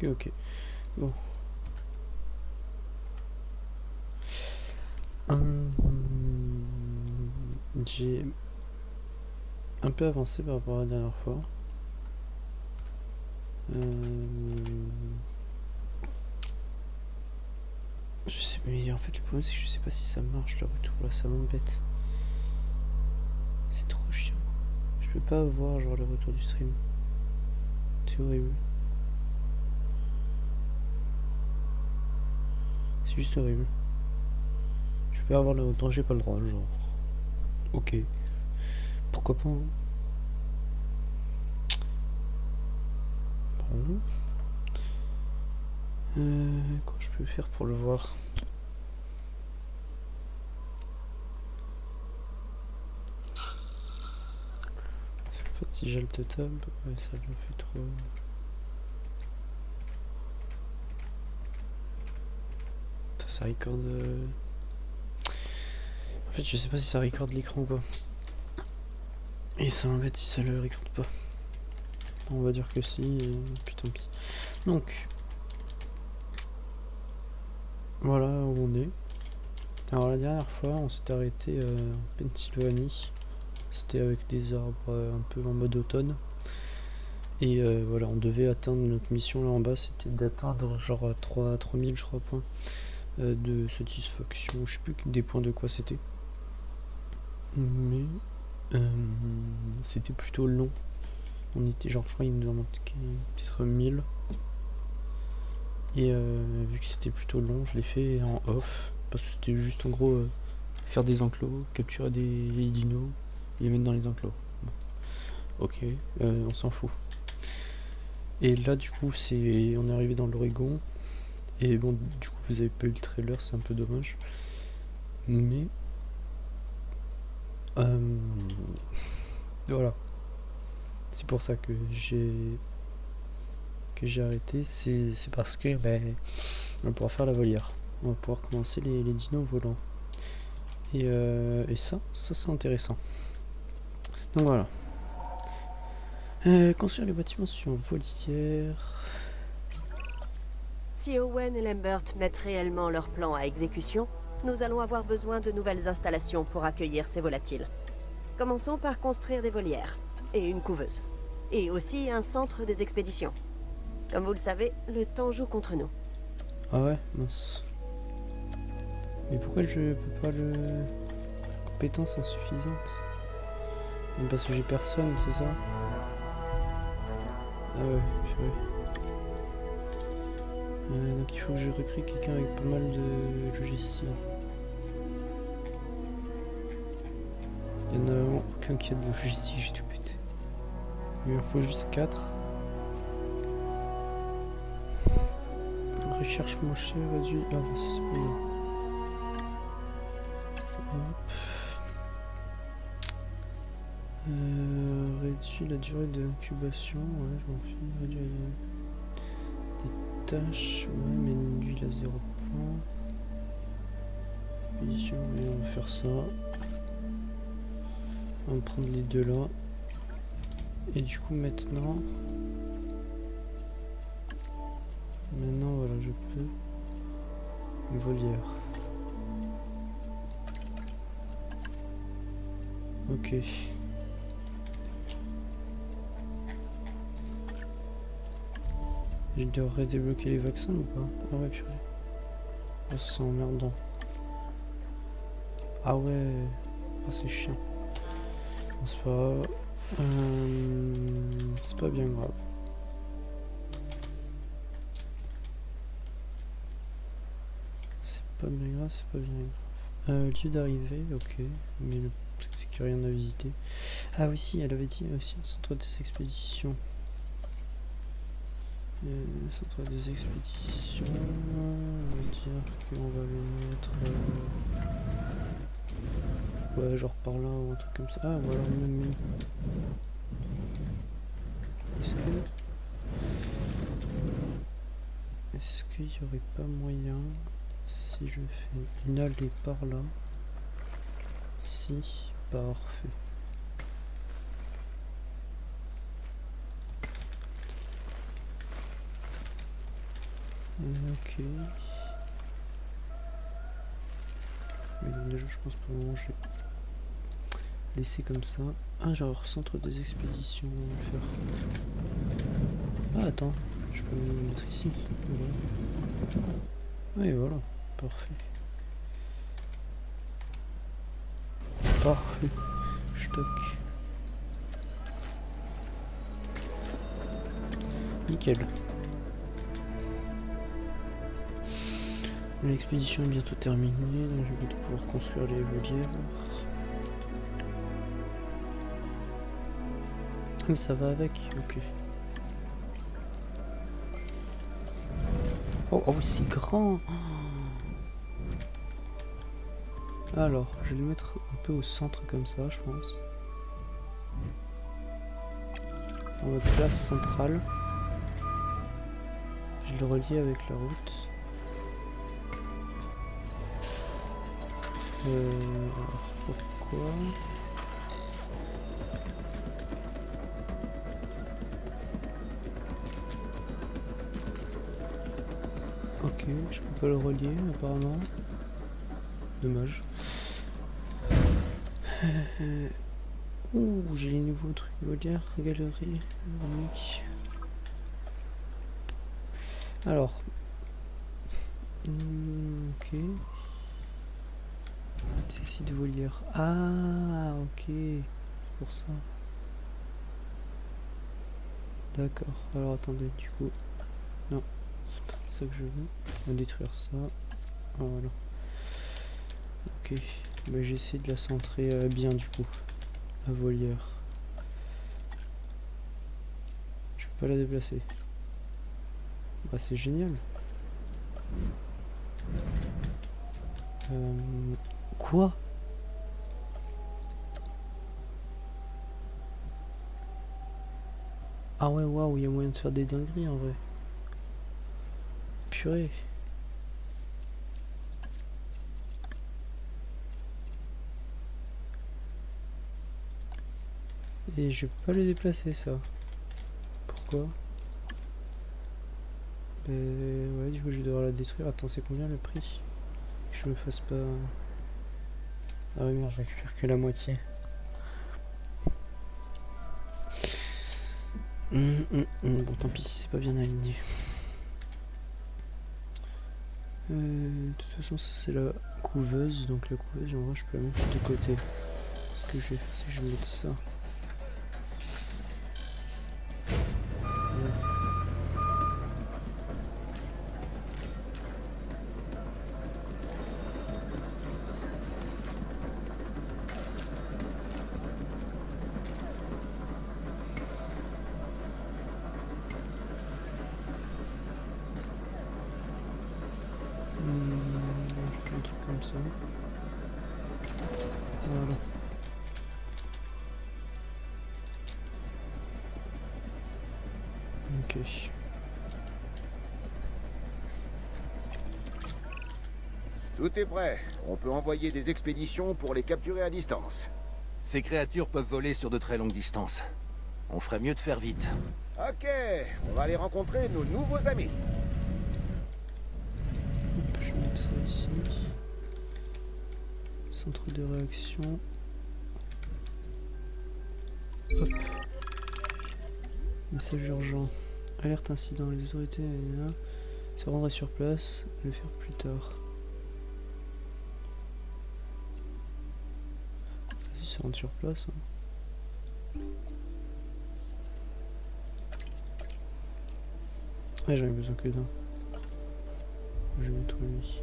Ok. Bon. J'ai un peu avancé par rapport à la dernière fois. Je sais, mais en fait le problème c'est que je sais pas si ça marche le retour là, ça m'embête. C'est trop chiant. Je peux pas voir genre le retour du stream. C'est horrible. C'est juste horrible. Je peux pas avoir le retour, j'ai pas le droit, genre. Ok. Pourquoi pas hein. Bon. Quoi je peux faire pour le voir? En fait si j'ai le tab, ouais, ça le fait trop. Ça record. En fait je sais pas si ça record l'écran ou pas. Et ça m'embête si ça le record pas. On va dire que si, et puis tant pis. Donc, voilà où on est. Alors la dernière fois, on s'était arrêté en Pennsylvanie. C'était avec des arbres un peu en mode automne. Et voilà, on devait atteindre notre mission là en bas, c'était d'atteindre genre 3000 je crois points de satisfaction. Je sais plus des points de quoi c'était. Mais c'était plutôt long. On était genre, je crois il nous en manquait peut-être 1000. Et vu que c'était plutôt long, je l'ai fait en off. Parce que c'était juste en gros faire des enclos, capturer des dinos et les mettre dans les enclos. Bon. Ok, on s'en fout. Et là du coup on est arrivé dans l'Oregon. Et bon du coup vous avez pas eu le trailer, c'est un peu dommage. Mais voilà. C'est pour ça que j'ai arrêté. C'est parce que on va pouvoir faire la volière. On va pouvoir commencer les dinos volants. Et ça c'est intéressant. Donc voilà. Construire les bâtiments sur volière. Si Owen et Lambert mettent réellement leur plan à exécution, nous allons avoir besoin de nouvelles installations pour accueillir ces volatiles. Commençons par construire des volières, et une couveuse. Et aussi un centre des expéditions. Comme vous le savez, le temps joue contre nous. Ah ouais, mince. Mais pourquoi je peux pas le... Compétence insuffisante? Même parce que j'ai personne, c'est ça? Ah ouais, purée. Donc il faut que je recrée quelqu'un avec pas mal de logiciels. Il y en a vraiment aucun qui a de logistique, j'ai tout pété. Il en faut juste 4. Recherche moins cher, réduit. Ah bah ça c'est pas mal. Réduit la durée d'incubation, ouais je m'en fiche. Réduit les tâches, ouais mais lui il a 0 points. Expédition, ouais, on va faire ça. On va prendre les deux là. Et du coup maintenant voilà je peux. Une volière. Ok. Je devrais débloquer les vaccins ou pas? Ah ouais purée. Oh, c'est emmerdant. Ah ouais. Ah c'est chiant. Bon, c'est pas grave. C'est pas bien grave. C'est pas bien grave, c'est pas bien grave. Lieu d'arrivée, ok. Mais le truc c'est qu'il n'y a rien à visiter. Ah oui si, elle avait dit aussi un centre des expéditions. Centre des expéditions, on va dire qu'on va les mettre ouais genre par là ou un truc comme ça. Ah ou alors même est-ce qu'il y aurait pas moyen si je fais une allée par là? Si, parfait. Ok. Mais donc déjà je pense pour le moment je vais laisser comme ça. Ah, genre centre des expéditions, on va le faire. Ah attends, je peux me mettre ici. Voilà. Oui voilà, parfait. Parfait. Stock. Nickel. L'expédition est bientôt terminée, donc je vais bientôt pouvoir construire les volières. Mais ça va avec, ok. Oh, oh c'est grand. Alors, je vais le mettre un peu au centre comme ça, je pense. En mode place centrale. Je vais le relier avec la route. Alors, pourquoi? Ok, je peux pas le relier apparemment. Dommage. Ouh, j'ai les nouveaux trucs. Volière, galerie, unique. Alors. Ok. Ceci de volière. Ah, ok. Pour ça. D'accord. Alors attendez, du coup. Non. C'est ça que je veux. On va détruire ça. Voilà. Ok. Bah, j'ai essayé de la centrer bien du coup. La volière. Je peux pas la déplacer. Bah c'est génial. Quoi? Ah ouais, waouh, il y a moyen de faire des dingueries en vrai. Purée. Et je peux pas le déplacer ça. Pourquoi? Ouais, du coup je vais devoir la détruire. Attends, c'est combien le prix? Que je me fasse pas... Ah ouais merde, je récupère que la moitié. Bon tant pis si c'est pas bien aligné. De toute façon ça c'est la couveuse. Donc la couveuse en vrai je peux la mettre de côté. Ce que je vais faire c'est que je vais mettre ça. Je fais un truc comme ça. Voilà. Ok. Tout est prêt. On peut envoyer des expéditions pour les capturer à distance. Ces créatures peuvent voler sur de très longues distances. On ferait mieux de faire vite. Ok, on va aller rencontrer nos nouveaux amis. Hop, je vais mettre ça ici. Centre de réaction. Hop. Message urgent. Alerte incident. Les autorités se rendraient sur place. Le faire plus tard. Vas-y, se rendre sur place. Hein. Ouais, j'en ai besoin que d'un. Je vais mettre lui.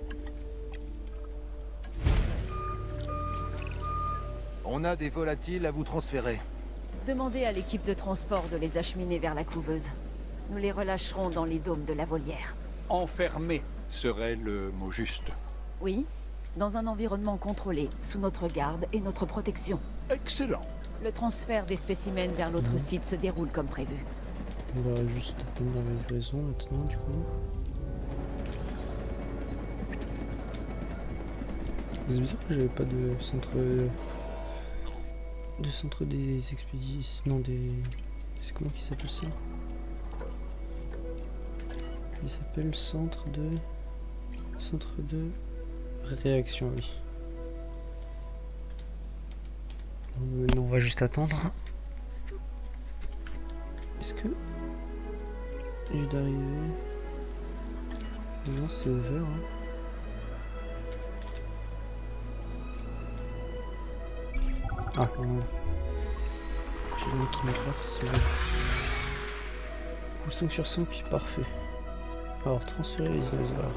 On a des volatiles à vous transférer. Demandez à l'équipe de transport de les acheminer vers la couveuse. Nous les relâcherons dans les dômes de la volière. Enfermé serait le mot juste. Oui, dans un environnement contrôlé, sous notre garde et notre protection. Excellent. Le transfert des spécimens vers l'autre site se déroule comme prévu. On va juste attendre la livraison maintenant du coup. C'est bizarre que j'avais pas de centre des expéditions. Non des. C'est comment qui s'appelle ça? Il s'appelle centre de réaction, oui. Maintenant, on va juste attendre. Est-ce que j'ai d'arriver? Non, c'est ouvert. Hein. Ah, non. J'ai le mec qui me passe, c'est bon. 5 sur 5, parfait. Alors, transférer les dinosaures.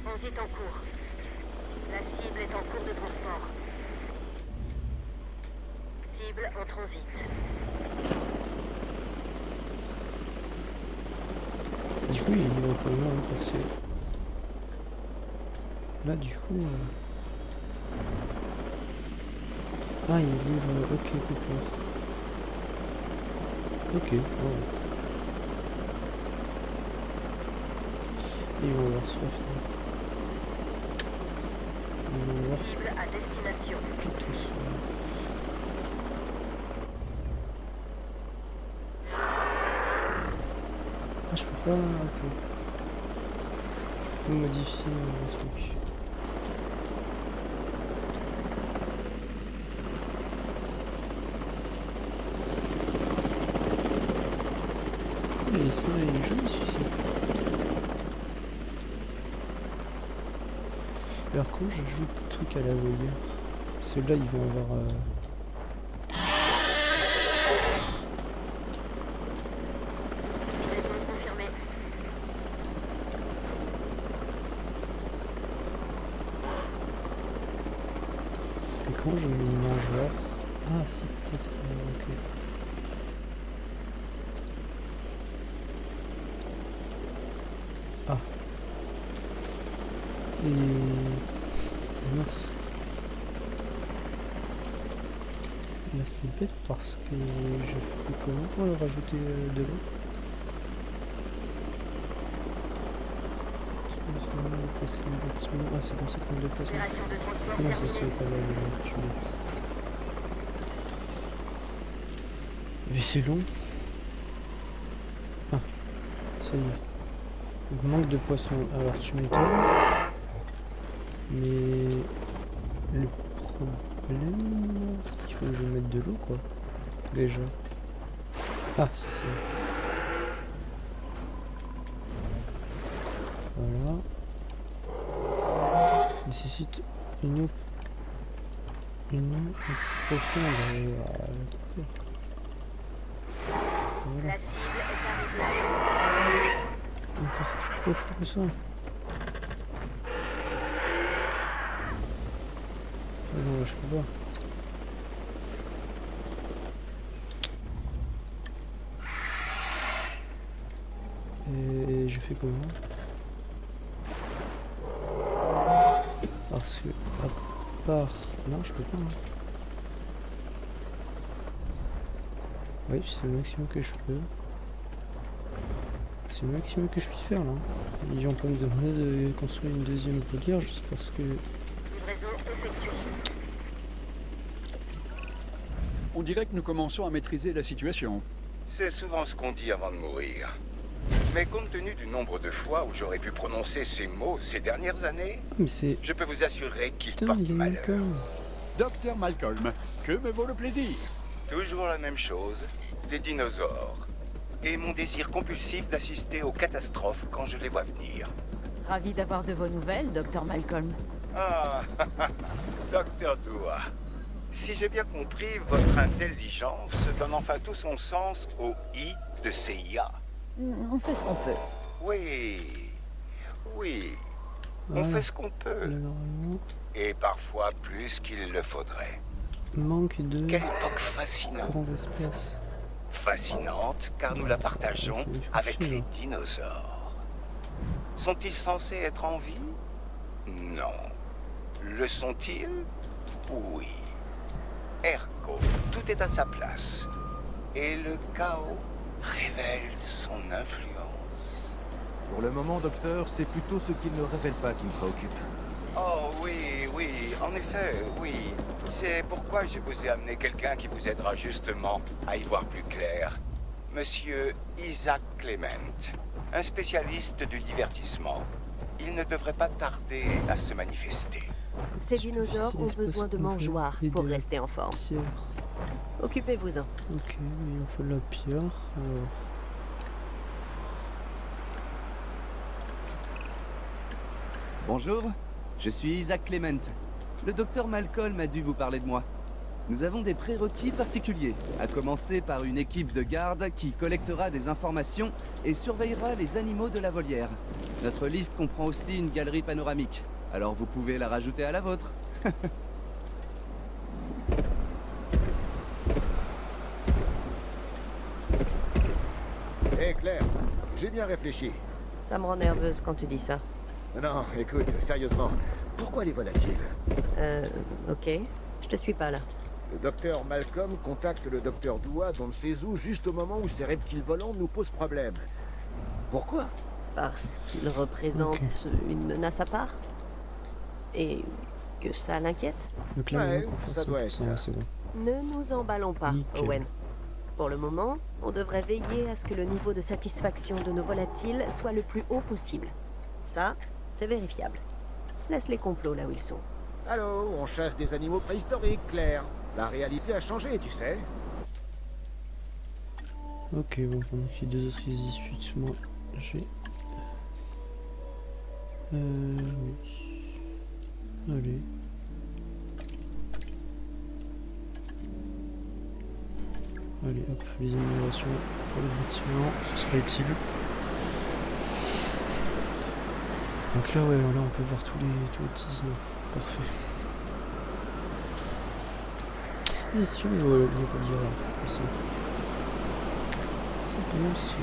Transit en cours. La cible est en cours de transport. Cible en transit. Du coup, il livre pas loin hein, parce que... Là, du coup... Ah, il livre... Ok, d'accord. Ok, bon. Ils vont avoir soif. Ils vont avoir Cible à destination. plutôt soif. Ah, je peux pas... Ok. Je peux modifier le truc. Et ça, il est joli celui-ci. Alors quand j'ajoute des trucs à la voyeur, ceux-là ils vont avoir... Confirmé. Et quand je mets une mangeoire... Ah si, peut-être... ok. Ah. Et... mince. Là c'est bête parce que je fais comment pour le rajouter de l'eau? Ah c'est comme ça qu'on le déplace. Opération de transport Non c'est terminée. pas mal, je suis bête. Mais c'est long. Ah, ça y est. Donc, manque de poisson. Alors tu m'étonnes. Mais le problème, c'est qu'il faut que je mette de l'eau quoi. Déjà. Ah, c'est ça. Voilà. Nécessite une eau profonde. Voilà. La cible est arrivée. Encore plus profond que ça. Ah non, je peux pas. Et je fais comment? Parce que à part... Non, je peux pas. Hein. Oui, c'est le maximum que je peux. C'est le maximum que je puisse faire là. Ils vont pas me demander de construire une deuxième volière juste parce que... Livraison effectuée. On dirait que nous commençons à maîtriser la situation. C'est souvent ce qu'on dit avant de mourir. Mais compte tenu du nombre de fois où j'aurais pu prononcer ces mots ces dernières années, Mais c'est... je peux vous assurer qu'ils Putain, portent il y a malheur. Malcolm. Docteur Malcolm, que me vaut le plaisir? Toujours la même chose, des dinosaures. Et mon désir compulsif d'assister aux catastrophes quand je les vois venir. Ravi d'avoir de vos nouvelles, Docteur Malcolm. Ah, Docteur Dua. Si j'ai bien compris, votre intelligence donne enfin tout son sens au I de CIA. On fait ce qu'on peut. Oui, oui, on Voilà. fait ce qu'on peut. Là, normalement, Et parfois plus qu'il le faudrait. manque de Quelle époque fascinante. grands espaces. Fascinante, car nous la partageons Il faut avec suivre. les dinosaures. Sont-ils censés être en vie? Non. Le sont-ils? Oui. Ergo, tout est à sa place. Et le chaos révèle son influence. Pour le moment, docteur, c'est plutôt ce qu'il ne révèle pas qui me préoccupe. Oh oui, oui, en effet, oui. C'est pourquoi je vous ai amené quelqu'un qui vous aidera justement à y voir plus clair. Monsieur Isaac Clement, un spécialiste du divertissement. Il ne devrait pas tarder à se manifester. Ces dinosaures ont besoin de mangeoires pour de la rester en forme. pierre. Occupez-vous-en. Ok, il en faut de la pierre. Alors, Bonjour, je suis Isaac Clement. Le docteur Malcolm a dû vous parler de moi. Nous avons des prérequis particuliers, à commencer par une équipe de garde qui collectera des informations et surveillera les animaux de la volière. Notre liste comprend aussi une galerie panoramique, alors vous pouvez la rajouter à la vôtre. Hé Claire, j'ai bien réfléchi. Ça me rend nerveuse quand tu dis ça. Non, écoute, sérieusement, pourquoi les volatiles? Ok. Je te suis pas là. Le docteur Malcolm contacte le docteur Dua d'on ne sait où juste au moment où ces reptiles volants nous posent problème. Pourquoi? Parce qu'ils représentent une menace à part? Et que ça l'inquiète? donc là, Ouais, on va ça doit être ça, ça. c'est bon. Ne nous emballons pas, Nickel. Owen. Pour le moment, on devrait veiller à ce que le niveau de satisfaction de nos volatiles soit le plus haut possible. Ça, c'est vérifiable. Laisse les complots là où ils sont. Allô, on chasse des animaux préhistoriques, Claire. La réalité a changé, tu sais. Ok, bon, pendant qu'il y a 2 autres qui se disputent, moi, j'ai... oui. Allez. Allez, hop, les améliorations pour le bâtiment, ce sera utile. Donc là, ouais, là, on peut voir tous les 19. Parfait. C'est sûr, il faut dire là, comme ça. C'est pas mal si.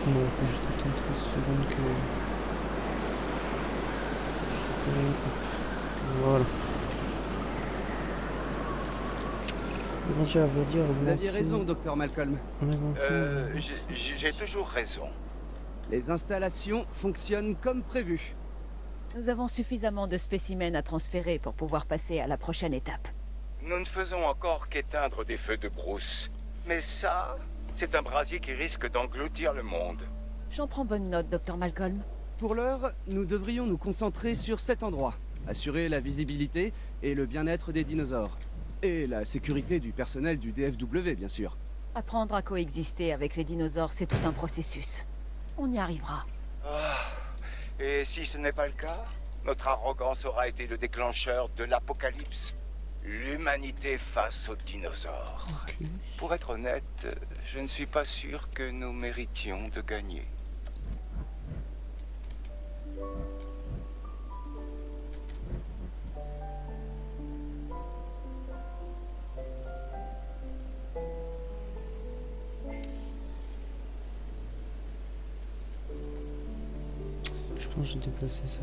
Bon, faut juste attendre 13 secondes que. Voilà. Vous aviez raison, docteur Malcolm. J'ai toujours raison. Les installations fonctionnent comme prévu. Nous avons suffisamment de spécimens à transférer pour pouvoir passer à la prochaine étape. Nous ne faisons encore qu'éteindre des feux de brousse. Mais ça, c'est un brasier qui risque d'engloutir le monde. J'en prends bonne note, docteur Malcolm. Pour l'heure, nous devrions nous concentrer sur cet endroit. Assurer la visibilité et le bien-être des dinosaures. Et la sécurité du personnel du DFW, bien sûr. Apprendre à coexister avec les dinosaures, c'est tout un processus. On y arrivera. Et si ce n'est pas le cas, notre arrogance aura été le déclencheur de l'apocalypse. L'humanité face aux dinosaures. Ok. Pour être honnête, je ne suis pas sûr que nous méritions de gagner. Je pense que j'ai déplacé ça.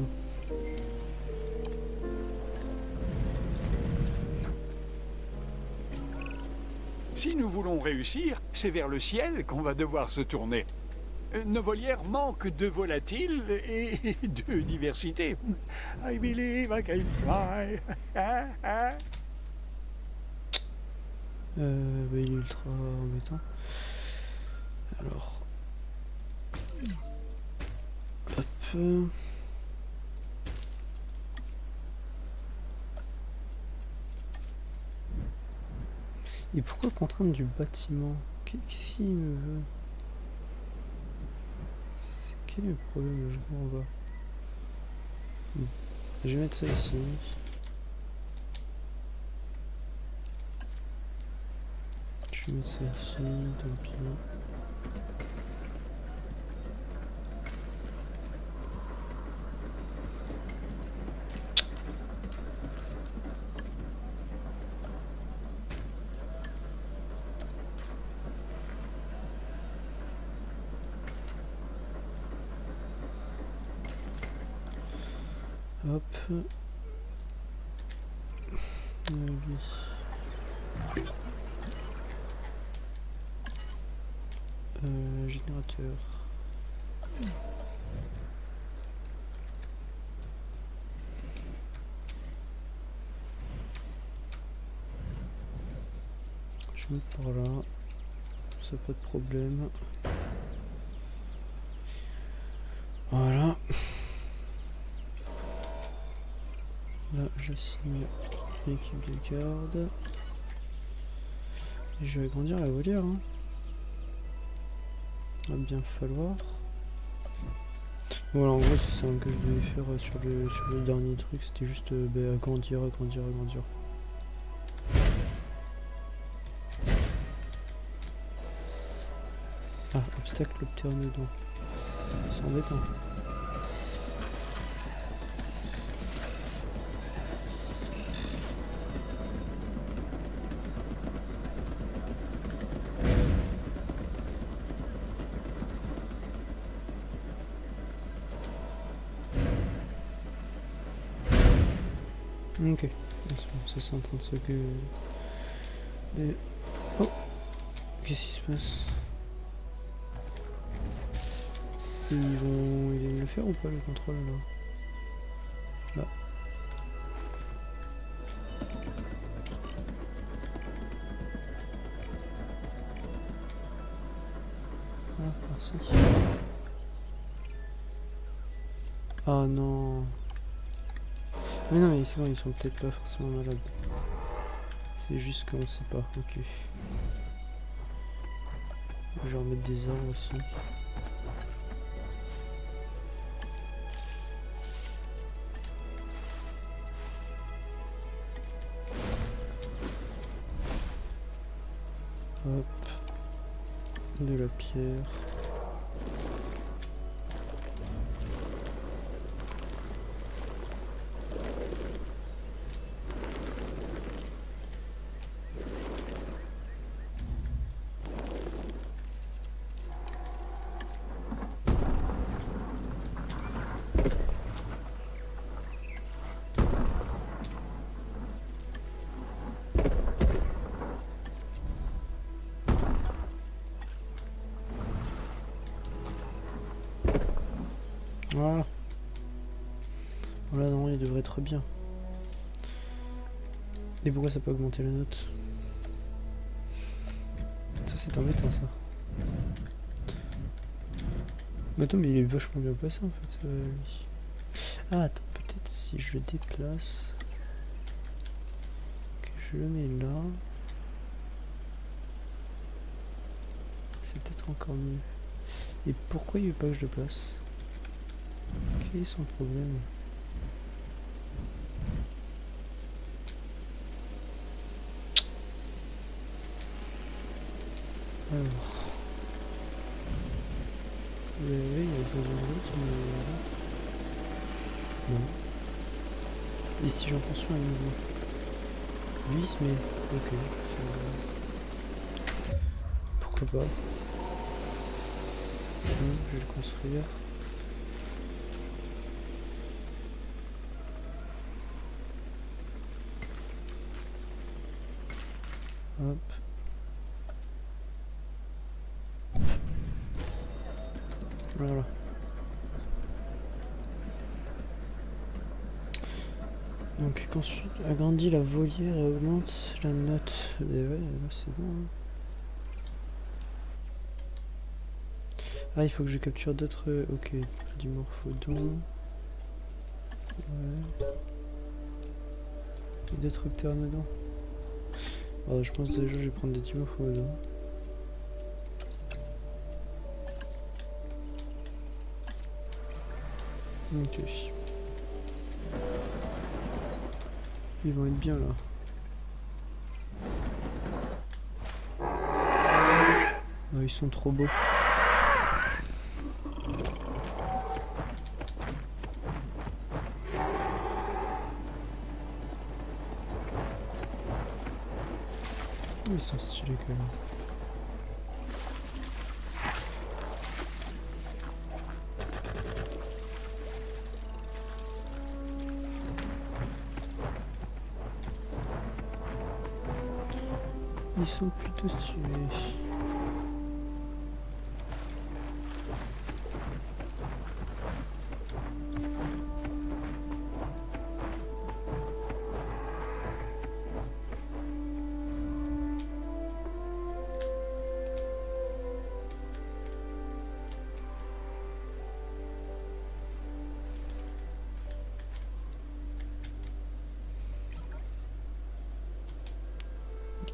Si nous voulons réussir, c'est vers le ciel qu'on va devoir se tourner. Nos volières manquent de volatiles et de diversité. I believe I can fly. Bah, il est ultra embêtant. Alors. Hop. Et pourquoi contrainte du bâtiment? Qu'est-ce qu'il me veut? Quel est le problème? Je comprends pas. Je vais mettre ça ici. Je vais mettre ça ici, tant pis. Hop. Lui. Générateur. Je mets par là. ça pas de problème. Voilà. Là, j'assigne l'équipe de garde. Et je vais agrandir la volière. Hein. Va bien falloir. Voilà, en gros, c'est ça que je devais faire sur le dernier truc. C'était juste agrandir. Ah, obstacle pteranodon. C'est embêtant. Ok, c'est bon, ça c'est en train de se... Oh, qu'est-ce qui se passe? Ils viennent le faire ou pas le contrôle là? Là. Ah, merci. Ah non. Mais non mais c'est bon, ils sont peut-être pas forcément malades. C'est juste qu'on sait pas, ok. Je vais remettre des arbres aussi. Hop. De la pierre. Voilà. Voilà, non, il devrait être bien. Et pourquoi ça peut augmenter la note? Ça c'est embêtant ça. Mais attends, mais il est vachement bien placé en fait. Lui. Ah attends, peut-être si je le déplace. Que je le mets là. C'est peut-être encore mieux. Et pourquoi il veut pas que je le place? Quel est son problème? Alors. Oui, il y a besoin d'une route, mais... Non. Et si j'en construis un nouveau? Lui, il se met... Ok. Pourquoi pas? Je vais le construire. Hop. Voilà. Donc ensuite, agrandit la volière et augmente la note. Et ouais, là c'est bon. Hein. Ah, il faut que je capture d'autres... Ok, dimorphodons. Ouais. Et d'autres pteranodons. Oh, je pense déjà je vais prendre des dimorphodons. Ok. Ils vont être bien là. Oh, ils sont trop beaux. Oh, ils sont stylés quand même. Ils sont plutôt stylés.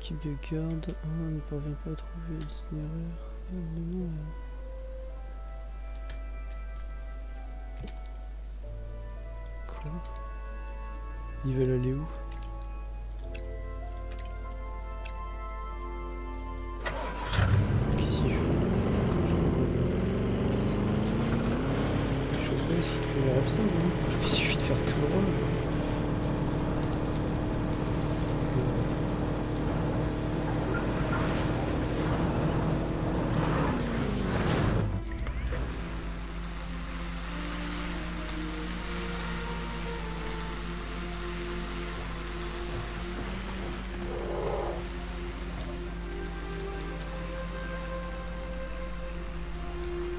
L'équipe de garde ne parvient pas à trouver l'itinéraire. Quoi? Ils veulent aller où? Qu'est-ce qu'ils font? Je sais pas s'ils trouvent leur obstacle, hein. Il suffit de faire tout droit.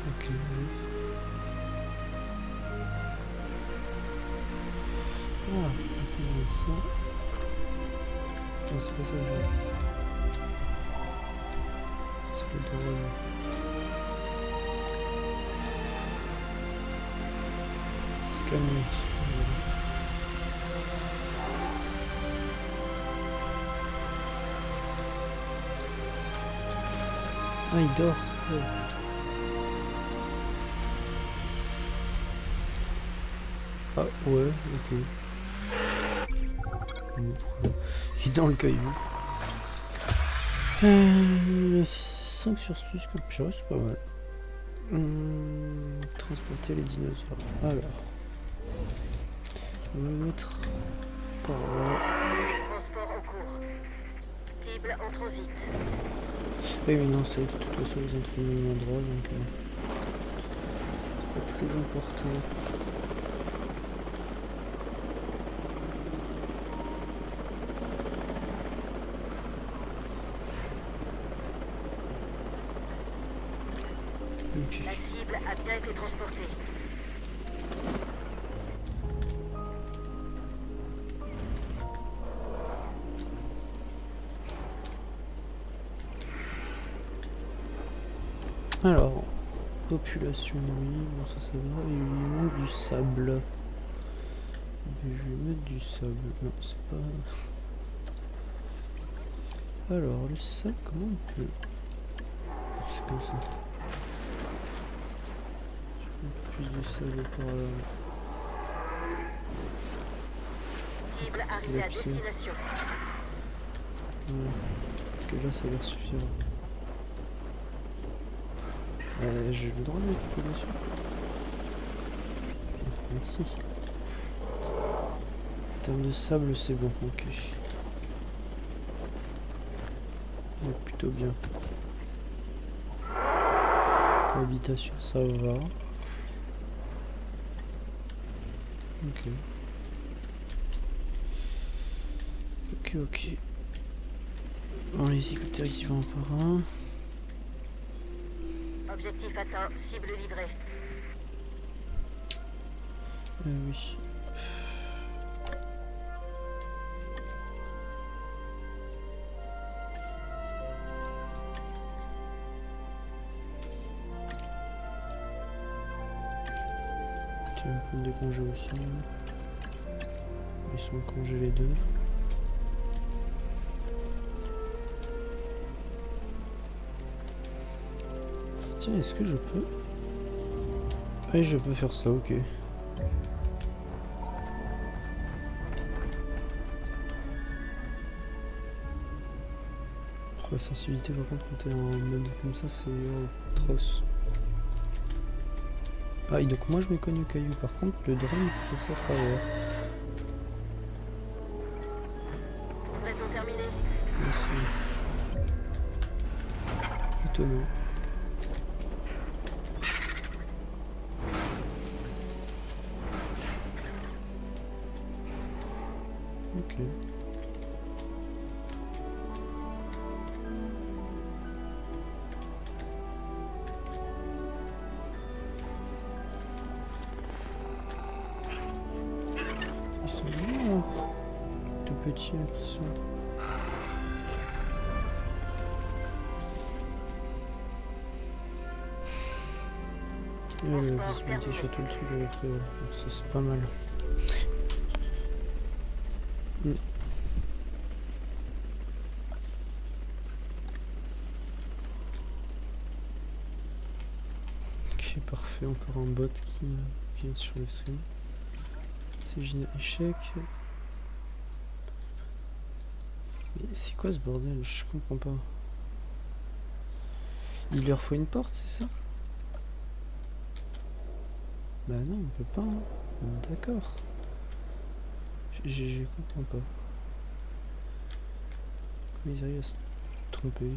Ok, oui. Ah, attends, ça. Non, c'est pas ça, genre. C'est le drone. Scanner. Ah, il dort. Ouais. Ah ouais, ok. Il est dans le caillou. 5 sur 6 comme chose, c'est pas mal. Transporter les dinosaures. Alors. On va mettre par là. Transport en cours. Cible en transit. Oui mais non, c'est de toute façon ils ont trouvé le même endroit donc c'est pas très important. La cible a bien été transportée. Alors, population, oui, bon ça va, et il nous manque du sable. Je vais mettre du sable, non c'est pas... Alors, le sable, comment on peut... C'est comme ça. Je mets plus de sable par là. Cible arrivée à destination. Ouais, peut-être que là ça va suffire. J'ai le droit de mettre population. Merci. En termes de sable, c'est bon, ok. Ouais, plutôt bien. Habitation, ça va. Ok. Ok. Bon, les hélicoptères ici vont un par un. Objectif atteint, cible livrée. Oui. Tiens, on prendre des congés aussi. Ils sont en congé les deux. Tiens, est-ce que je peux... Oui, je peux faire ça, ok. La sensibilité par contre quand t'es en mode comme ça c'est atroce. Ah et donc moi je me cogne au caillou, par contre le drone il peut passer à travers. Raison terminée. Merci. Étonnant. Ok. Ils sont vraiment tout petits là qui sont. La visibilité sur tout le truc avec ça c'est pas mal. Ok, parfait, encore un bot qui vient sur le stream. C'est génial, échec. Mais c'est quoi ce bordel? Je comprends pas. Il leur faut une porte, c'est ça? Bah non, on peut pas. Hein. D'accord. Je comprends pas. Comment ils arrivent à se tromper?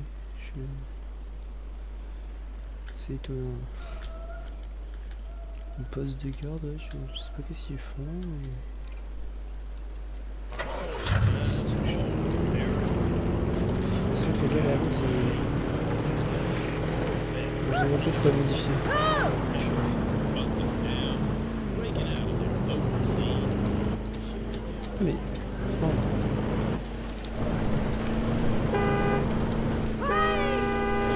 C'est étonnant. Une poste de garde, ouais, je sais pas qu'est-ce qu'ils font. Mais... c'est vrai que là la route je devrais peut-être la modifier. Mais... oh.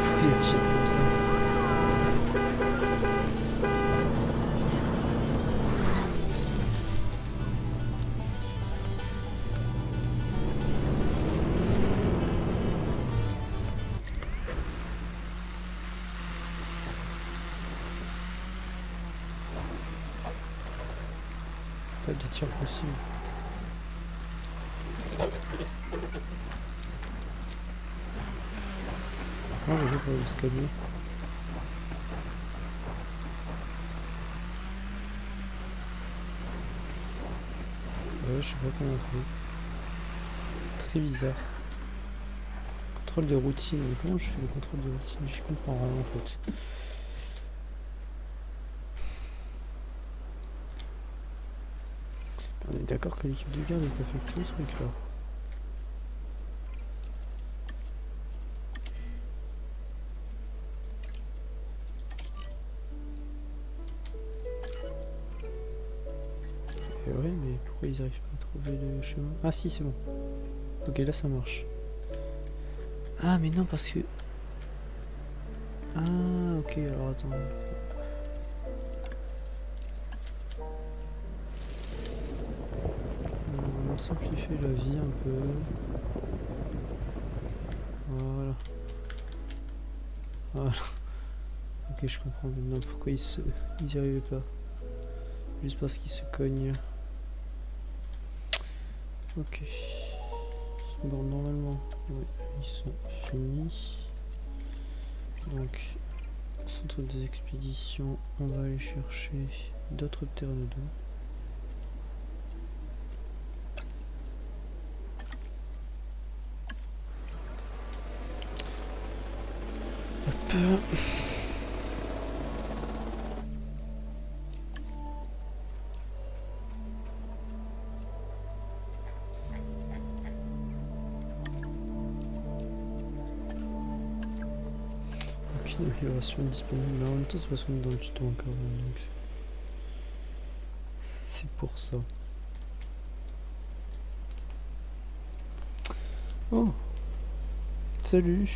Pourquoi il y a de shit comme ça? Pas de tir possible. Comment je vais pour l'escalier? Ouais, je sais pas comment on fait. Très bizarre. Contrôle de routine. Mais comment je fais le contrôle de routine? Je comprends rien en fait. On est d'accord que l'équipe de garde est affectée ce truc là. Et ouais, mais pourquoi ils arrivent pas à trouver le chemin? Ah si, c'est bon. Ok, là ça marche. Ah mais non, parce que... ah ok, alors attends. On va simplifier la vie un peu. Voilà. Voilà. Ok, je comprends maintenant pourquoi ils y arrivaient pas. Juste parce qu'ils se cognent. Ok. Bon, normalement, oui, ils sont finis. Donc, centre des expéditions, on va aller chercher d'autres pteranodons. Hop. Amélioration disponible, mais en même temps c'est parce qu'on est dans le tuto encore, donc c'est pour ça. Oh, salut.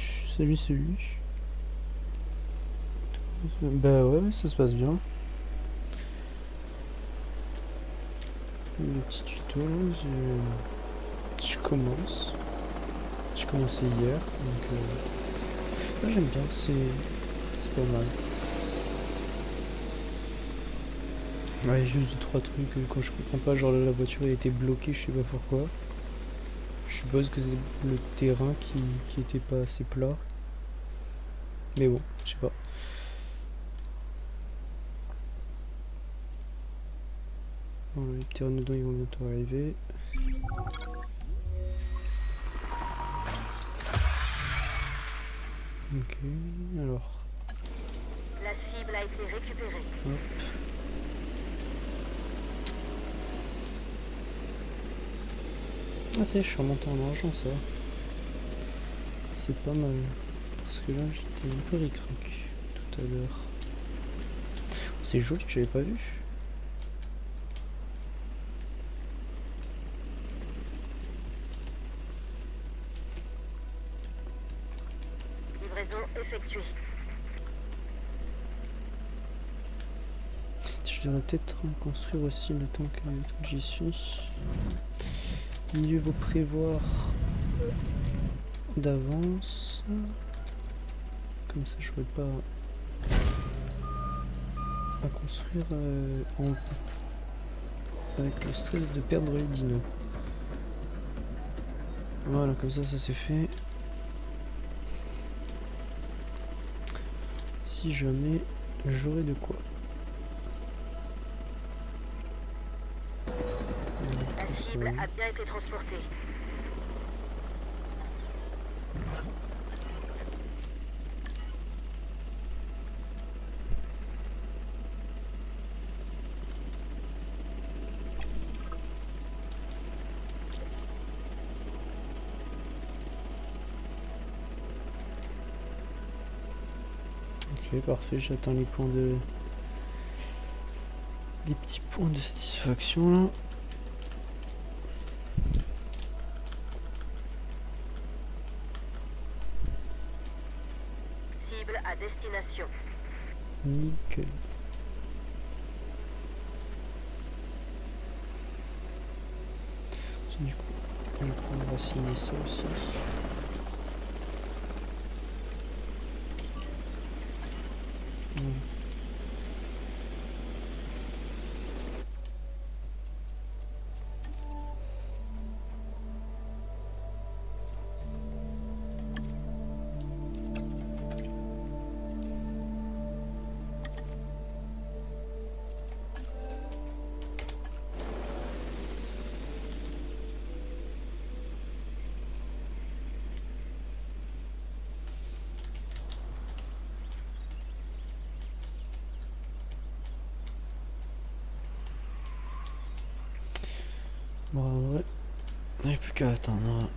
Bah ouais, ça se passe bien. Le petit tuto, je commence. J'ai commencé hier, donc là, j'aime bien, c'est pas mal. Ouais, juste 2-3 trucs quand je comprends pas, genre là, la voiture elle était bloquée, je sais pas pourquoi. Je suppose que c'est le terrain qui était pas assez plat. Mais bon, je sais pas. Bon, les pteranodons ils vont bientôt arriver. Ok, alors. La cible a été récupérée. Hop. Ah, ça y est, je suis remonté en argent, ça. C'est pas mal. Parce que là, j'étais un peu ric-rac tout à l'heure. C'est joli, j'avais pas vu. Livraison effectuée. Je devrais peut-être construire aussi le temps que j'y suis. Mieux vaut prévoir d'avance. Comme ça, je n'aurai pas à construire en V. Avec le stress de perdre les dinos. Voilà, comme ça c'est fait. Si jamais j'aurais de quoi. La cible a bien été transportée. Ok, parfait, j'attends les points de... des petits points de satisfaction là. Cible à destination. Nickel. Du coup, on va signer ça aussi. Bon, en vrai, il n'y a plus qu'à attendre.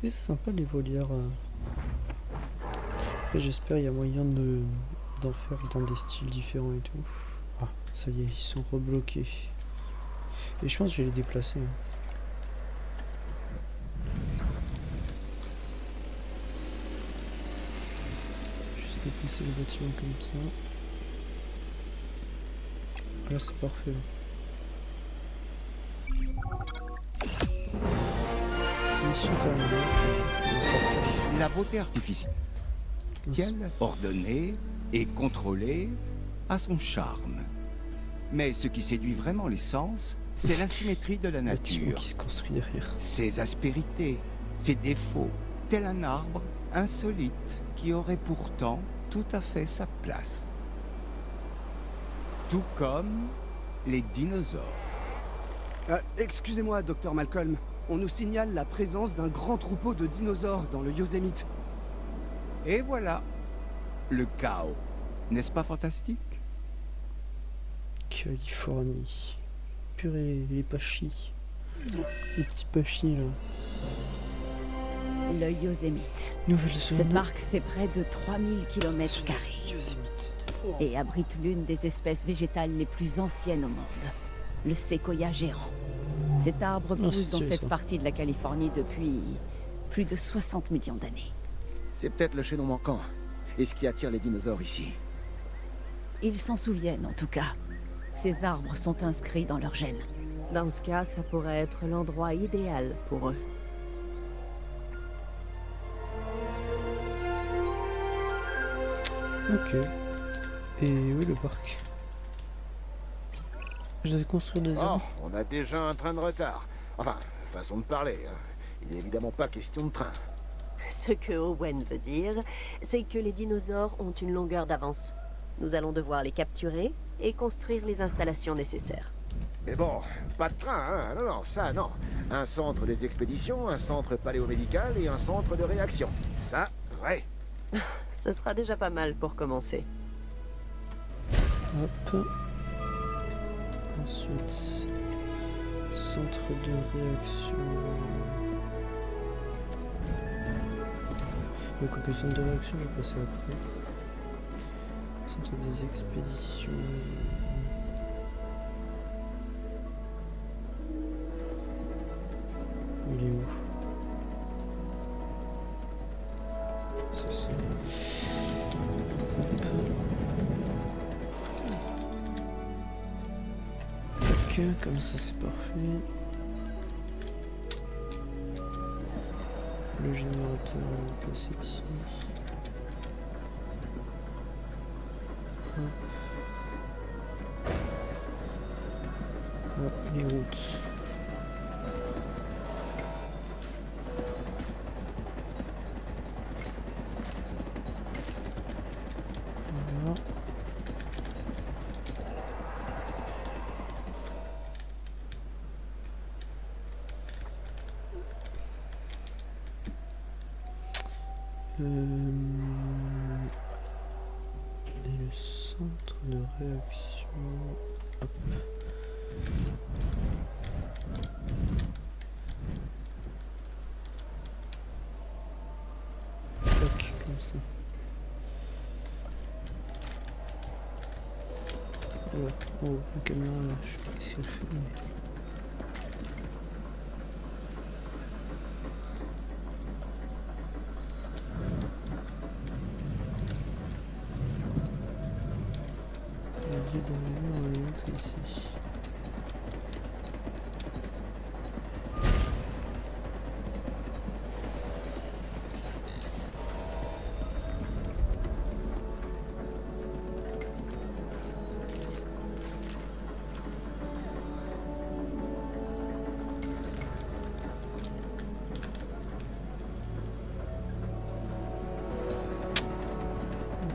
Et c'est sympa les volières. Après, j'espère il y a moyen d'en faire dans des styles différents et tout. Ah, ça y est, ils sont rebloqués. Et je pense que je vais les déplacer. Juste déplacer le bâtiment comme ça. Là c'est parfait. Mission terminée. Parfait. La beauté artificielle, ordonnée et contrôlée, a son charme. Mais ce qui séduit vraiment les sens, c'est l'asymétrie de la Le bâtiment nature. qui se construit derrière. Ses aspérités, ses défauts, tel un arbre insolite qui aurait pourtant tout à fait sa place. Tout comme les dinosaures. Excusez-moi, docteur Malcolm. On nous signale la présence d'un grand troupeau de dinosaures dans le Yosemite. Et voilà, le chaos. N'est-ce pas fantastique? Californie. Purée, les pachis. Les petits pachis là. Le Yosemite. Nouvelle Ce zone. parc fait près de 3000 km². Yosemite. Et abrite l'une des espèces végétales les plus anciennes au monde, le séquoia géant. Cet arbre Oh, pousse dans stylé, cette ça. partie de la Californie depuis plus de 60 millions d'années. C'est peut-être le chaînon manquant. Et ce qui attire les dinosaures ici. Ils s'en souviennent en tout cas. Ces arbres sont inscrits dans leur gènes. Dans ce cas, ça pourrait être l'endroit idéal pour eux. Ok. Et oui, le parc. Je devais construire des Oh, arbres. on a déjà un train de retard. Enfin, façon de parler. Hein. Il n'est évidemment pas question de train. Ce que Owen veut dire, c'est que les dinosaures ont une longueur d'avance. Nous allons devoir les capturer et construire les installations nécessaires. Mais bon, pas de train, hein. Non, non, ça, non. Un centre des expéditions, un centre paléomédical et un centre de réaction. Ça, vrai. Ce sera déjà pas mal pour commencer. Hop. Ensuite, centre de réaction. Quoique centre de réaction, je vais passer après. Centre des expéditions. Il est où? C'est ça. Ok, comme ça c'est parfait. Le générateur, on va le placer ici. Voilà, les routes. Voilà. Et le centre de réaction. Hop. Tac, comme ça. Voilà. Oh, la caméra là, je sais pas si elle fait. On va les mettre ici.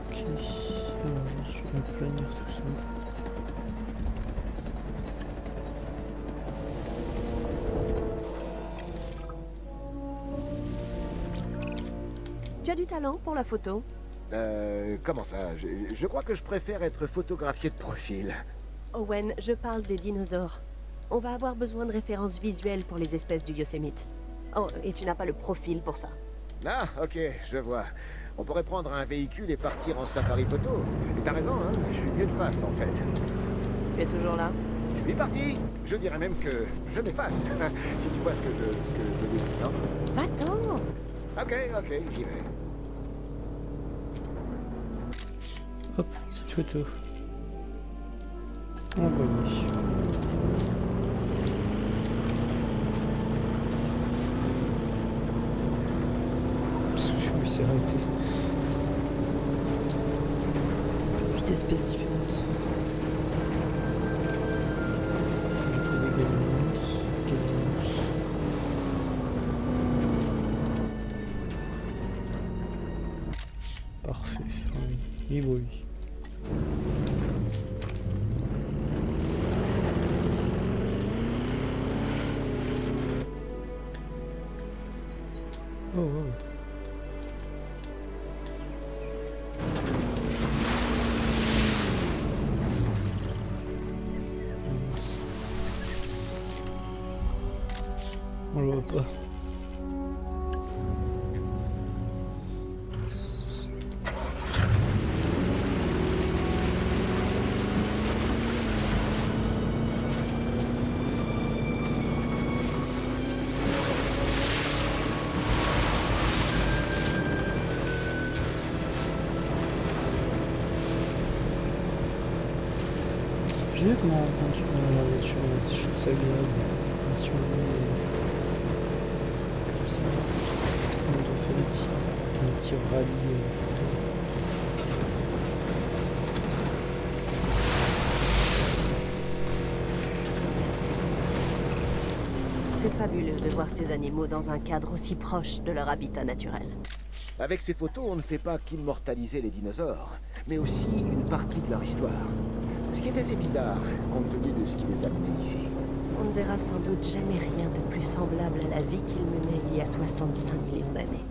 Ok, alors je suis à planir tout ça. Tu as du talent pour la photo? Comment ça? Je crois que je préfère être photographié de profil. Owen, je parle des dinosaures. On va avoir besoin de références visuelles pour les espèces du Yosemite. Oh, et tu n'as pas le profil pour ça. Ah, ok, je vois. On pourrait prendre un véhicule et partir en safari photo. Et t'as raison, hein, je suis mieux de face en fait. Tu es toujours là? Je suis parti. Je dirais même que je m'efface. Si tu vois ce que je veux dire, non? Va-t'en! Ok, j'y vais. Hop, petite photo. Envoyé. Oui, c'est arrêté. 8 espèces différentes. J'ai pris des galinos. Parfait. Oui. Niveau 8. Oh, oh. On le voit pas. J'ai vu comment on conduit la voiture, je trouve ça agréable. Si on comme ça, on doit faire un petit rallye photo. C'est fabuleux de voir ces animaux dans un cadre aussi proche de leur habitat naturel. Avec ces photos, on ne fait pas qu'immortaliser les dinosaures, mais aussi une partie de leur histoire. Ce qui est assez bizarre, compte tenu de ce qui les a menés ici. On ne verra sans doute jamais rien de plus semblable à la vie qu'ils menaient il y a 65 millions d'années.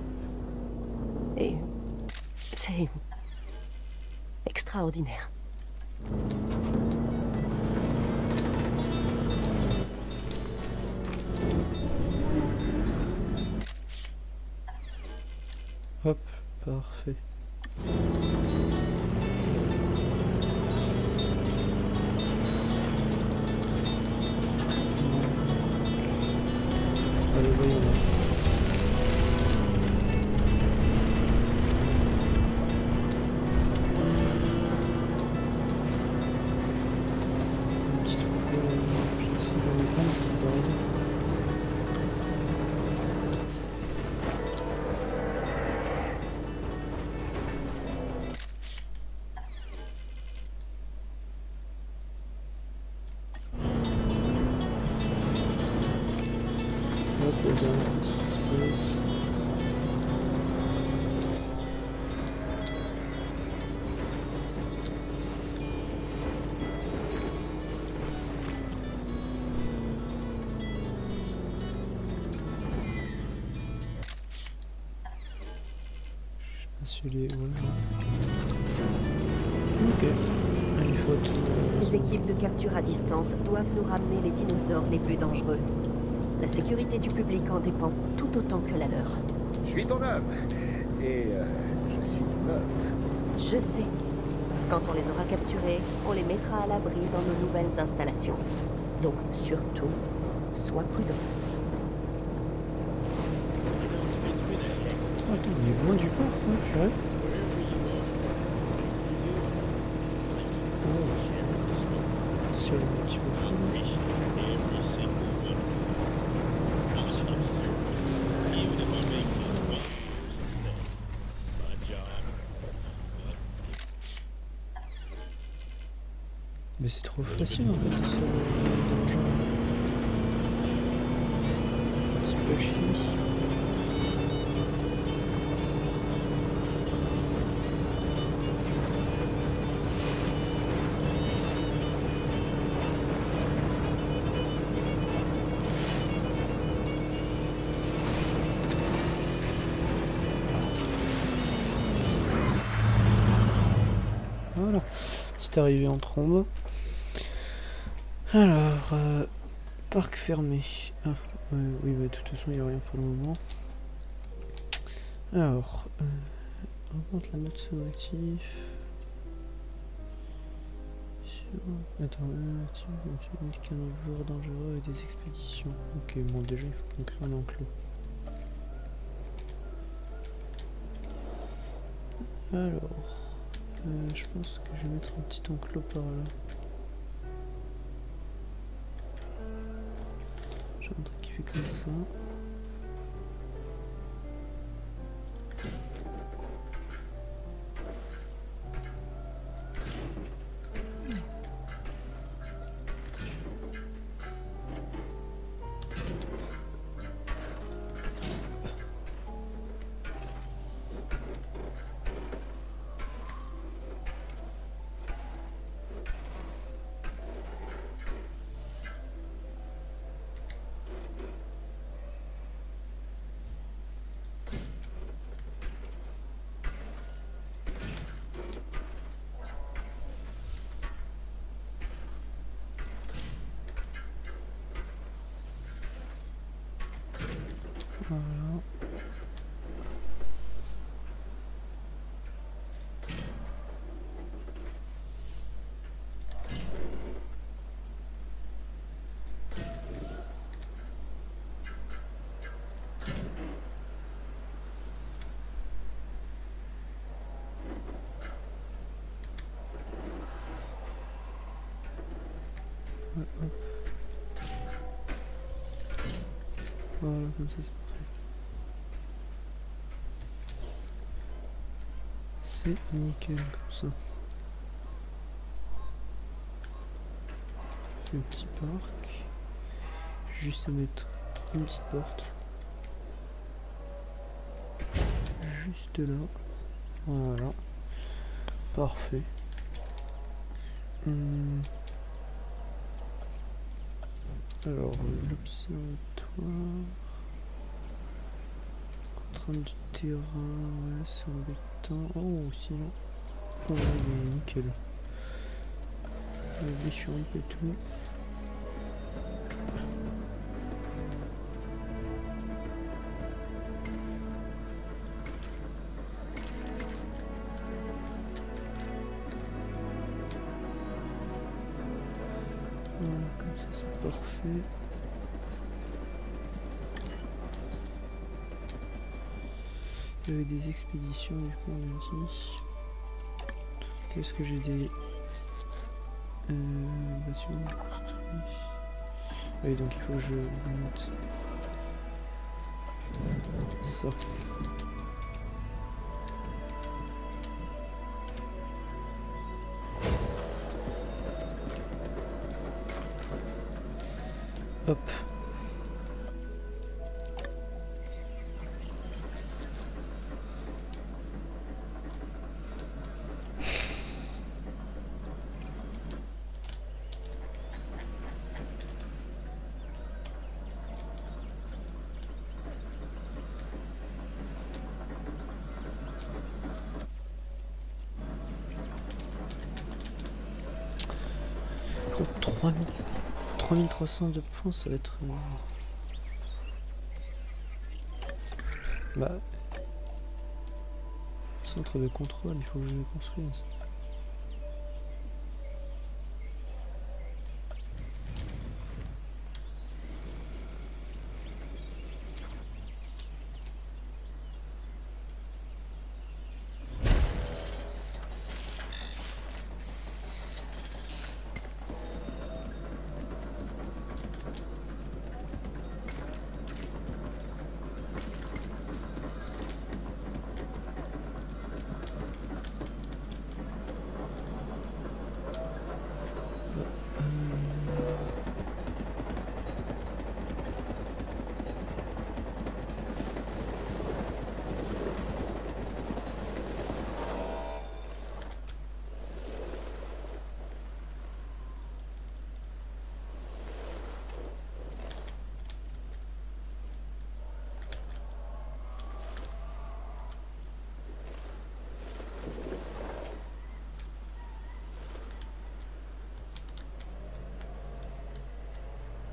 Et c'est extraordinaire. Hop, parfait. Allez, voyons là. Un petit truc, je vais essayer de le prendre, c'est pas raison. Hop, la dernière petite espèce. Voilà. Ok. Allez, faute. Les équipes de capture à distance doivent nous ramener les dinosaures les plus dangereux. La sécurité du public en dépend tout autant que la leur. Je suis ton homme. Et je suis ton homme. Je sais. Quand on les aura capturés, on les mettra à l'abri dans nos nouvelles installations. Donc surtout, sois prudent. Attends, on est loin du parc, hein, purée. Sur le petit mais c'est trop facile en fait, ça, dans le genre. C'est pas chier. Voilà, c'est arrivé en trombe. Alors, parc fermé. Ah, oui, bah, de toute façon, il n'y a rien pour le moment. Alors, augmente la note actif. Attends, active des carnivores dangereux et des expéditions. Ok, bon, déjà, il faut qu'on crée un enclos. Alors, je pense que je vais mettre un petit enclos par là. J'ai un truc qui fait comme ça. Voilà. Ouais, hop. Voilà, comme ça c'est parfait. C'est nickel comme ça. Le petit parc. Juste à mettre une petite porte. Juste là. Voilà. Parfait. Alors, l'observatoire. Contrainte du terrain, ouais, c'est embêtant. Oh, sinon. Oh, il est nickel. Bien sûr, un peu tout. Voilà, comme ça c'est parfait. Il y avait des expéditions du coup on a dit. Qu'est-ce que j'ai des... bâtiments construits. Oui donc il faut que je mette ça. Hop. 3300 de points, ça va être... Bah... Centre de contrôle, il faut que je le construise.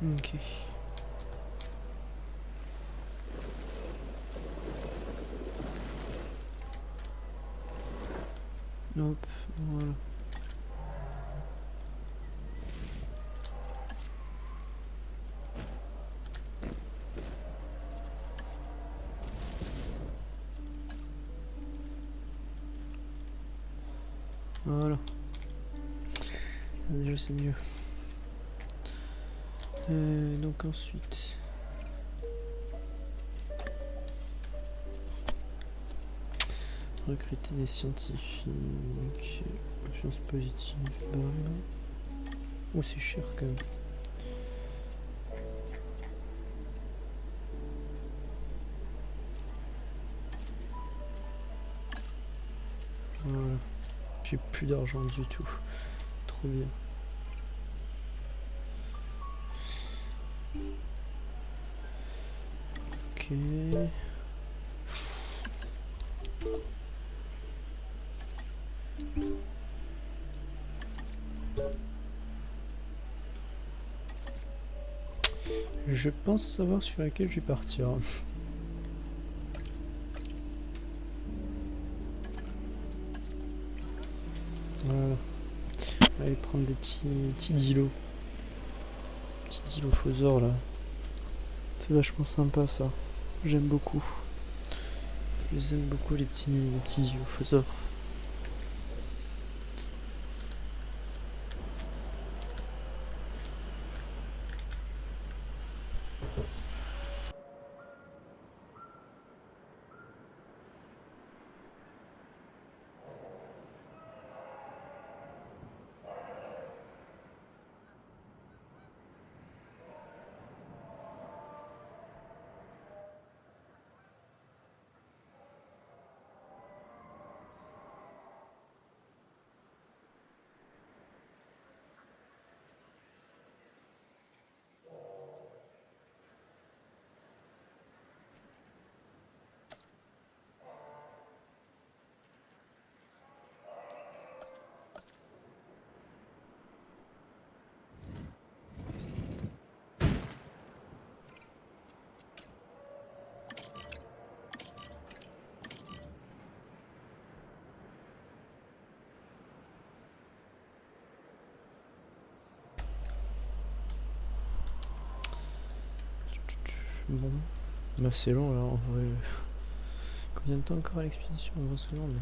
Ok. Hop, voilà. Voilà. Déjà c'est mieux. Donc ensuite... Recruter des scientifiques... Chance positive... Bam. Oh c'est cher quand même. Voilà. J'ai plus d'argent du tout. Trop bien. Ok. Je pense savoir sur laquelle je vais partir. Voilà. On va aller prendre des petits îlots. Petits îlots phosaures là. C'est vachement sympa ça. J'aime beaucoup. Je les aime beaucoup les petits îlots phosaures. Bon, bah c'est long là en vrai. Combien de temps encore à l'expédition? 20 secondes.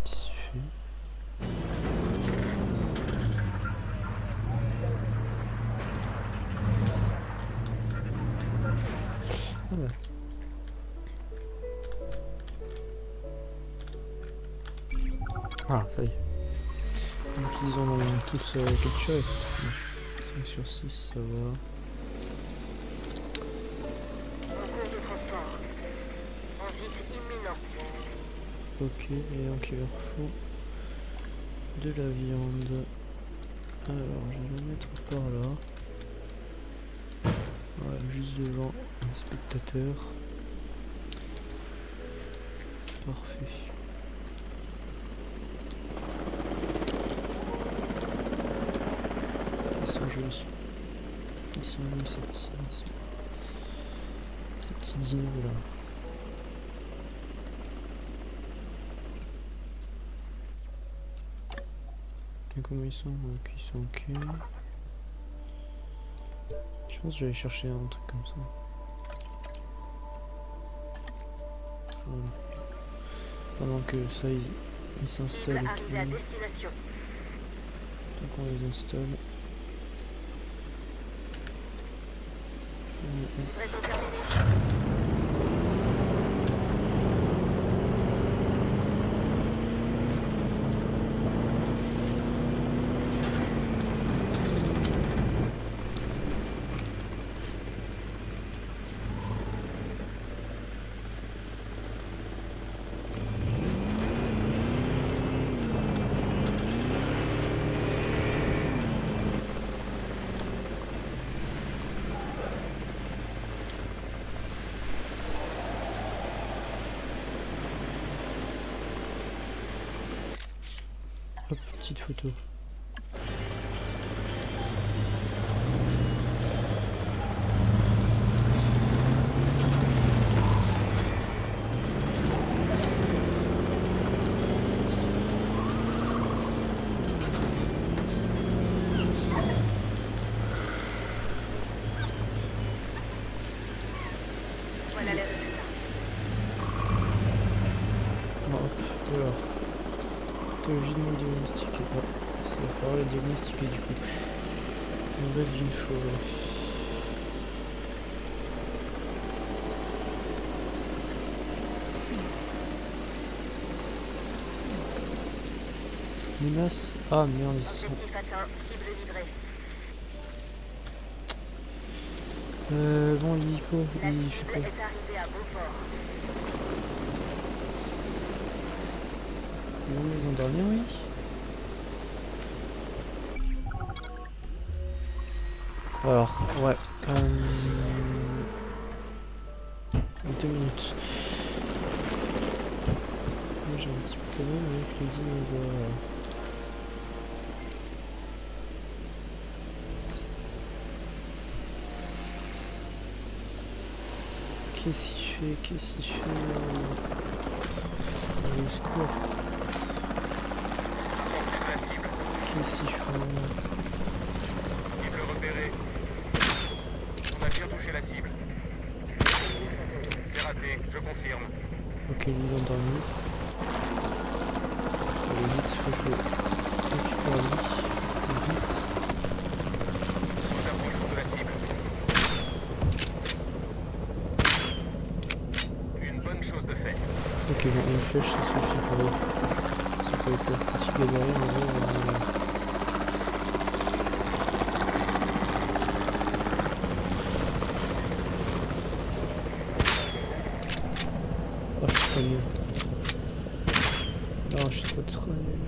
Qu'est-ce que tu fais? Ah bah. Ah ça y est. Donc ils ont tous capturé. 5 sur 6, ça va. En cours de transport. Transit imminent. Ok, et donc il leur faut de la viande. Alors je vais la mettre par là. Voilà, juste devant un spectateur. Parfait. sont jolis. Ils sont jolis ces petits dinos là. Et comment ils sont? Ok, ils sont ok. Je pense que j'allais chercher un truc comme ça. Voilà. Pendant que ça il s'installe et tout. Arrivé à destination. Donc on les installe. Livraison terminée. Hop, petite photo. Voilà les résultats. Bon, hop, alors. Pathologiquement diagnostiqué. Ah, ça va falloir la diagnostiquer du coup. On rêve d'une forêt. Menace. Ah merde, ils sont. Objectif atteint, cible livrée. Bon, l'hélico, La il fait cible quoi? est arrivée à Beaufort. Ils vont nous endormir, oui. Alors, ouais. 2 minutes. Moi j'ai un petit problème avec le dinosaure. Qu'est-ce qu'il fait? Qu'est-ce qu'il fait? Au secours. Qu'est-ce qu'il fait? Cible repérée. On a bien touché la cible. C'est raté, je confirme. Ok, il est endormi. Allez, vite, faut que je récupère lui. Vite. Nous approchons de la cible. Une bonne chose de faite. Ok, bon, une flèche, ça suffit pour eux. Sauf qu'avec le petit gars derrière, on va... Oh, je suis pas nul. Non, je suis trop nul.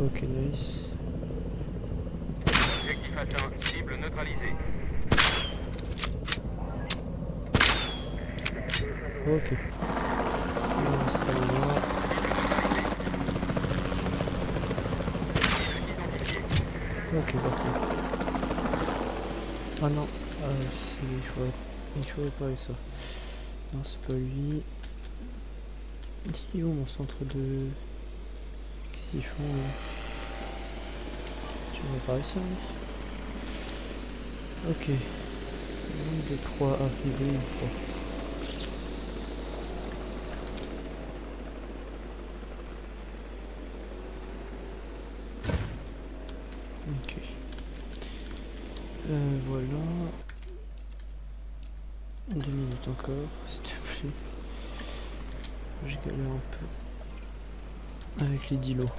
Ok, nice. Objectif atteint, cible neutralisée. Ok. On reste là. Ok, parfait. Ah non, il faut réparer ça. Non, c'est pas lui. Dis où mon centre de... Qu'est-ce qu'ils font là? Tu veux réparer ça, oui? Ok. 1, 2, 3, arrivé, 3. Ok. Voilà. 2 minutes encore, s'il te plaît. Je galère un peu avec les dilos.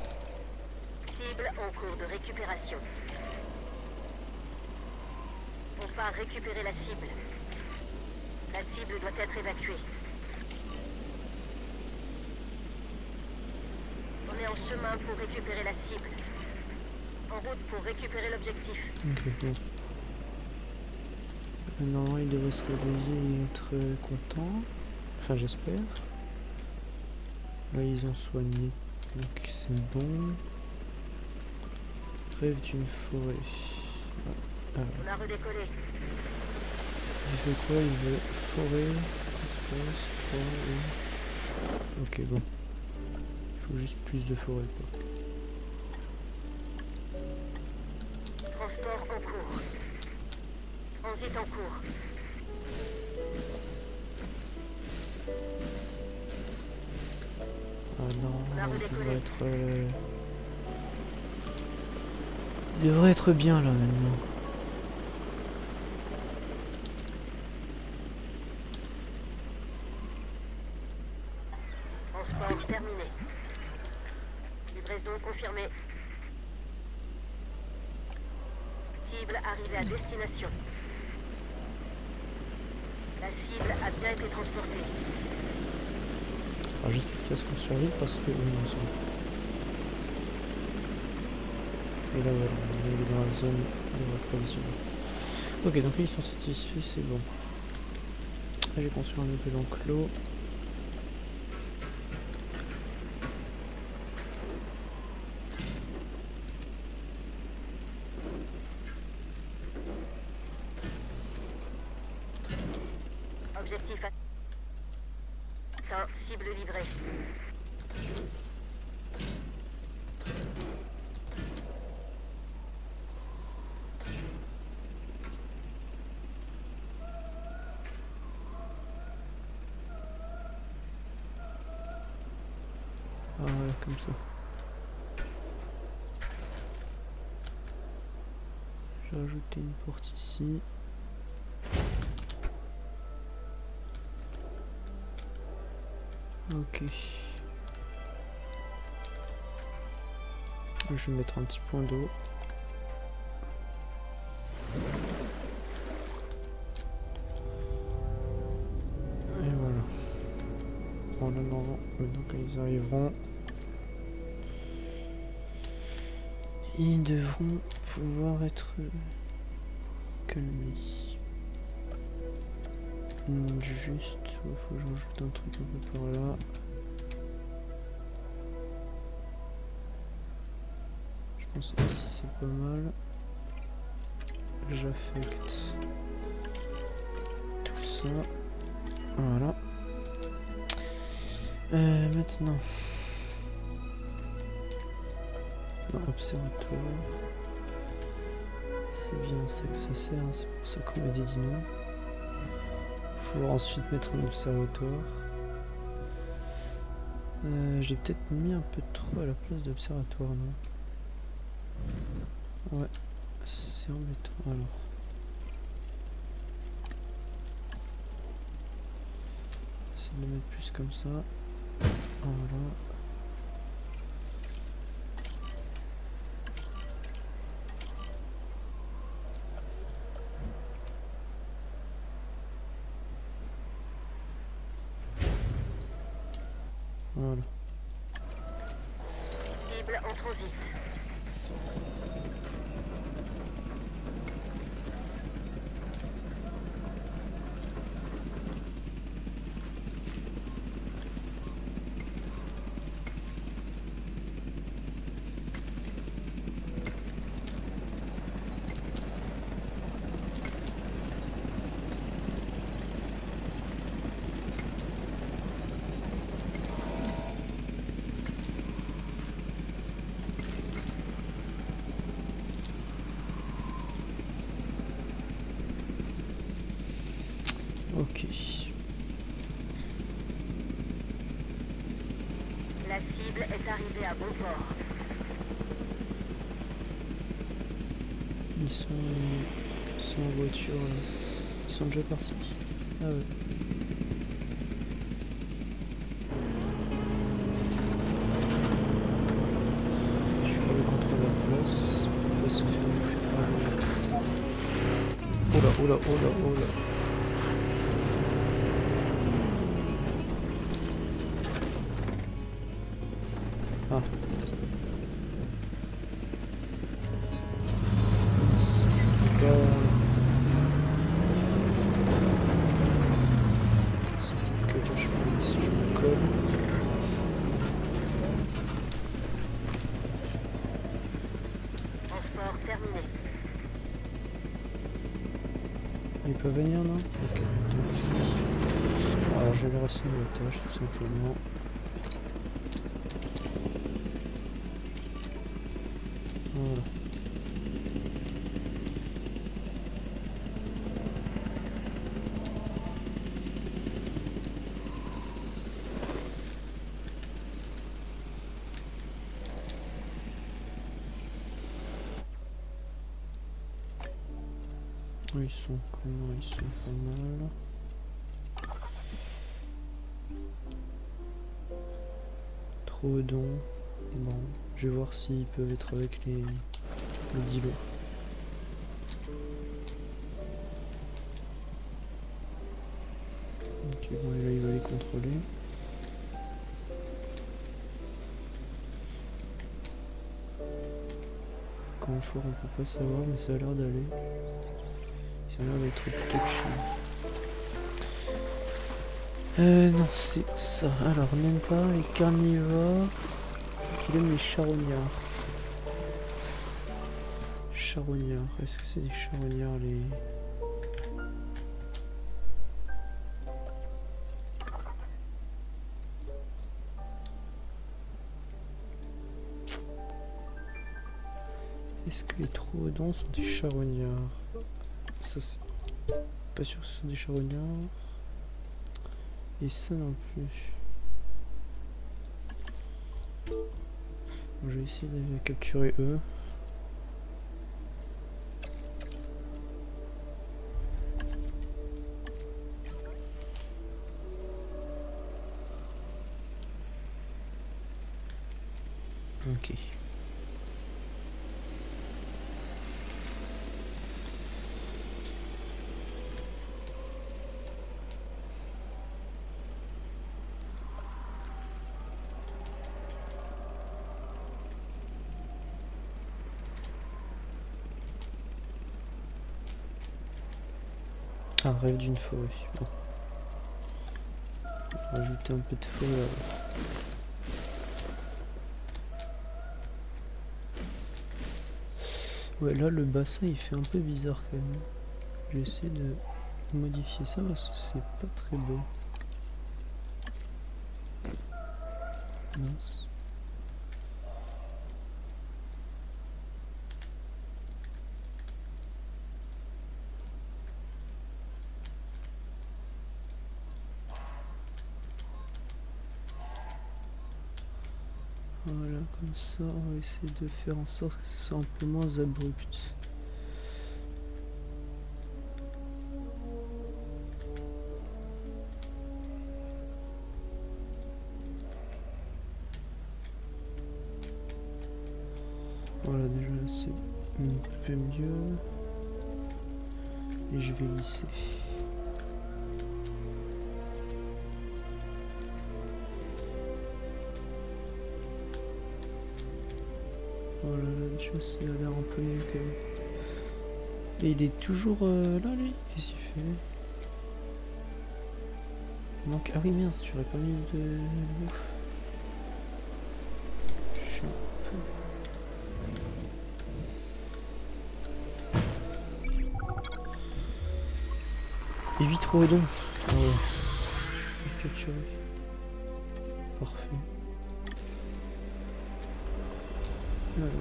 Cible en cours de récupération. On part récupérer la cible. La cible doit être évacuée. On est en chemin pour récupérer la cible. En route pour récupérer l'objectif. Ok, bon. Normalement, il devrait se réveiller et être content. Enfin, j'espère. Là, ils ont soigné Donc c'est bon. Rêve d'une forêt. Alors, On a redécollé. il veut quoi? Il veut forêt, espace, forêt. Ok, bon. Il faut juste plus de forêt, quoi. Transport en cours. Transit en cours. Ah non, On a il redécollé. devrait être... Il devrait être bien là maintenant. Transport terminé. Livraison confirmée. Cible arrivée à destination. La cible a bien été transportée. Alors j'espère qu'il va se construire vite parce que... Oui, non, c'est bon. Et là voilà, on est dans la zone de l'approvisionnement. Ok, donc là ils sont satisfaits, c'est bon. Là j'ai construit un nouvel enclos. Objectif atteint. Cible livrée. Ah voilà, comme ça. Je vais rajouter une porte ici. Ok. Je vais mettre un petit point d'eau. Et voilà. En avant, maintenant quand ils arriveront, ils devront pouvoir être calmés. Juste, il faut que j'ajoute un truc un peu par là. Je pense que ici c'est pas mal. J'affecte tout ça. Voilà. Maintenant. Non, observatoire. C'est bien ça que ça sert, hein, c'est pour ça qu'on met des dinos. Faut ensuite mettre un observatoire. J'ai peut-être mis un peu trop à la place d'observatoire, non? Ouais, c'est embêtant alors. Essayer de le mettre plus comme ça. Voilà. Voilà. Cible en transit. Ok. La cible est arrivée à bon port. Ils sont en voiture là. Ils sont déjà partis. Ah ouais. Je vais faire le contrôle à la place. On va se faire bouffer par le... Oh là, oh là, oh là, oh là. Ah. C'est peut-être que là je peux, si je me colle. Il peut venir, non? Ok. Alors je vais le rester en otage tout simplement. Voilà. Ils sont comment? Ils sont pas mal. Trop dons. Bon, je vais voir s'ils peuvent être avec les dilos. Ok, bon, et là il va les contrôler. Comment fort on peut pas savoir, mais ça a l'air d'aller. Ça a l'air d'être plutôt chill. Non, c'est ça. Alors, même pas les carnivores. Il aime les charognards. Charognards. Est-ce que c'est des charognards les... Est-ce que les troodons sont des charognards? Ça c'est... Pas sûr que ce sont des charognards. Et ça non plus. Bon, je vais essayer de capturer eux. Ok. Un rêve d'une forêt. Bon. Rajouter un peu de feu là. Ouais, là le bassin il fait un peu bizarre quand même. Je vais essayer de modifier ça parce que c'est pas très beau. Mince. Voilà, comme ça, on va essayer de faire en sorte que ce soit un peu moins abrupt. Voilà, déjà c'est un peu mieux. Et je vais lisser. Voilà, là déjà ça a l'air un peu mieux quand même. Et il est toujours là lui? Qu'est-ce qu'il fait? Il manque... Ah oui merde, j'aurais pas mis de bouffe. Je suis un peu... Et 8 troodons. Ah ouais. Je vais capturer. Parfait. Alors.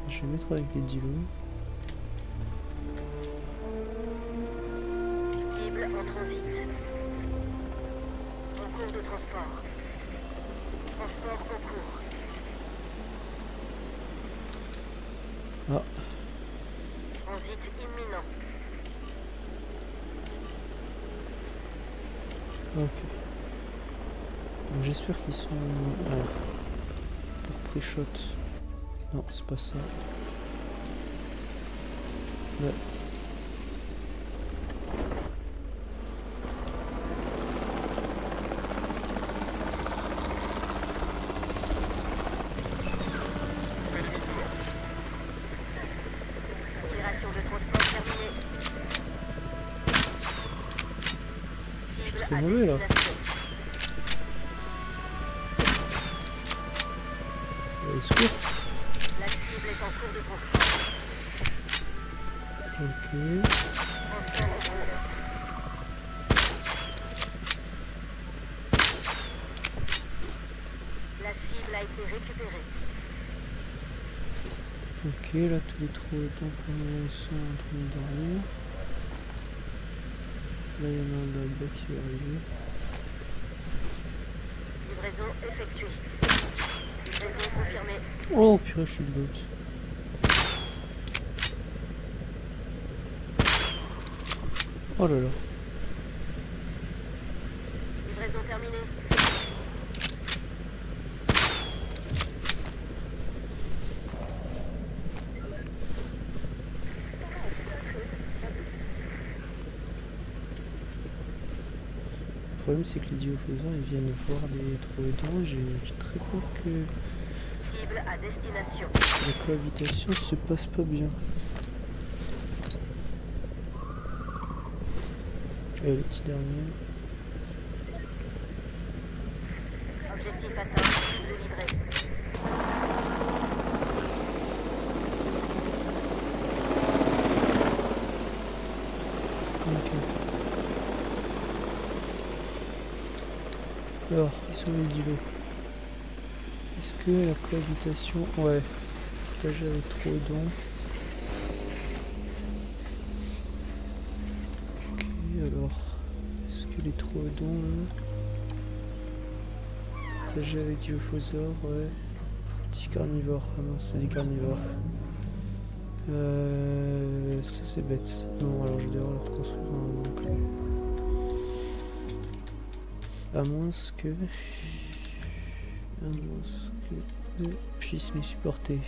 Je vais mettre avec les dilos. Cible en transit. En cours de transport. Transport en cours. Ah. Transit imminent. Ok. Donc j'espère qu'ils sont... Alors... Pour pré-shot. Non, c'est pas ça. Là. Opération de transport terminée. Cible Très à mauvais là. destination. Secours. La de transport. Ok. Transport en cours. La cible a été récupérée. Ok, là tous les trous sont en train de dormir. Là il y en a un là-bas qui va arriver. Livraison effectuée. Livraison confirmée. Oh purée, je suis de l'autre. Oh là là. Livraison terminée. Le problème c'est que les diophosaures ils viennent voir les trous. J'ai très peur que Cible à destination. la cohabitation se passe pas bien. Et le petit dernier. Objectif atteint. Cible livrée. Ok. Alors, ils sont les dilos. Est-ce que la cohabitation... Ouais. Partager avec Troodon. Ok, alors... Est-ce que les Troodons, partager avec Dilophosaures, ouais. Petit carnivore. Ah non, c'est des carnivores. Ça c'est bête. Non, alors je vais devoir leur construire un enclos. À moins que eux puissent les supporter.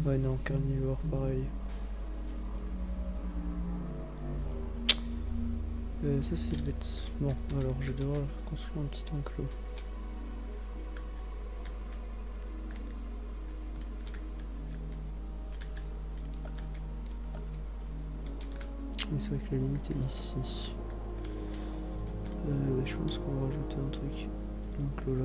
Ouais non, carnivore pareil. Ça c'est bête. Bon, alors je vais devoir leur construire un petit enclos. Mais c'est vrai que la limite est ici. Je pense qu'on va rajouter un truc. Enclos là.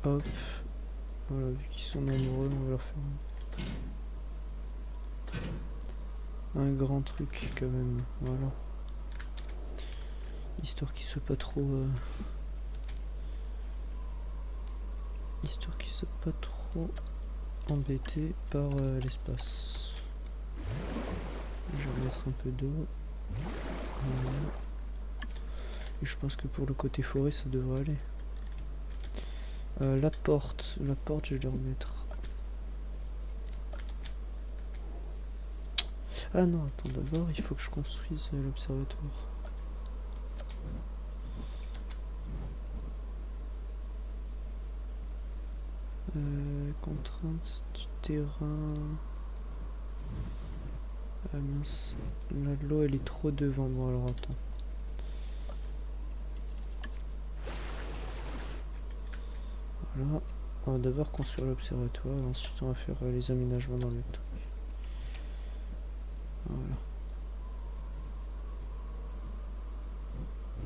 Hop, voilà, vu qu'ils sont nombreux, on va leur faire un grand truc quand même, voilà. Histoire qu'ils soient pas trop... Histoire qu'ils soient pas trop embêtés par l'espace. Je vais mettre un peu d'eau. Voilà. Et je pense que pour le côté forêt, ça devrait aller. La porte, je vais le remettre. Ah non, attends, d'abord il faut que je construise l'observatoire. Contrainte du terrain. Ah mince, là l'eau elle est trop devant moi, alors attends. Voilà, on va d'abord construire l'observatoire, ensuite on va faire les aménagements dans le truc. Voilà.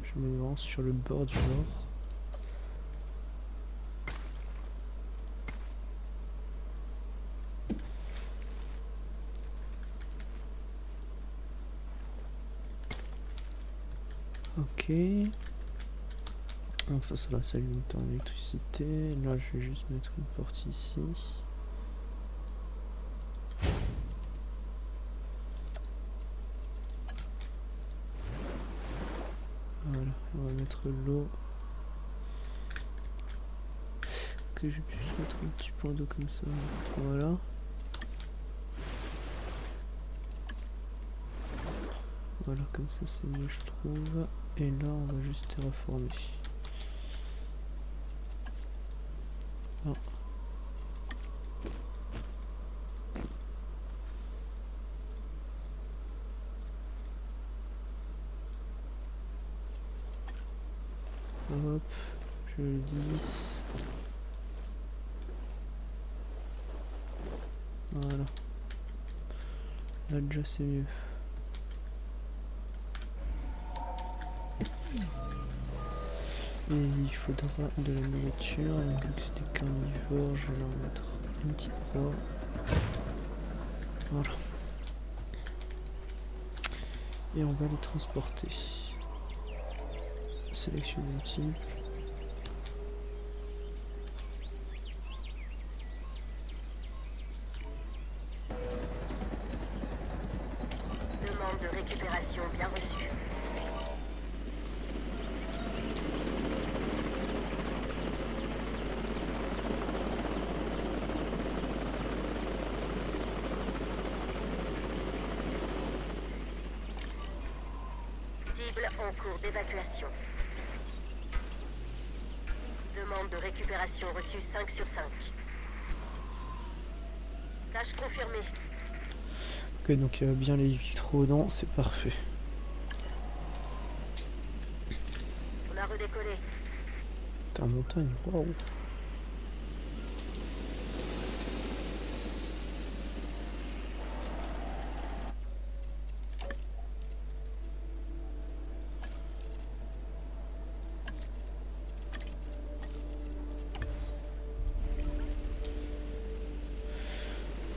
Je me lance sur le bord du nord. Ok. Donc ça va s'alimenter en électricité. Là je vais juste mettre une porte ici. Voilà, on va mettre l'eau. Que je puisse mettre un petit point d'eau comme ça. Voilà. Voilà, comme ça c'est mieux je trouve. Et là on va juste terraformer. Ah. Hop, je le glisse. Voilà. Là déjà c'est mieux. Et il faudra de la nourriture, et vu que c'est des carnivores, je vais leur mettre une petite proie. Voilà. Et on va les transporter. Sélection multiple. Demande de récupération bien reçue. Cible en cours d'évacuation. Demande de récupération reçue 5 sur 5. Tâche confirmée. Ok, donc il y a bien les vitraux dedans, c'est parfait. On a redécollé. T'es en montagne, waouh.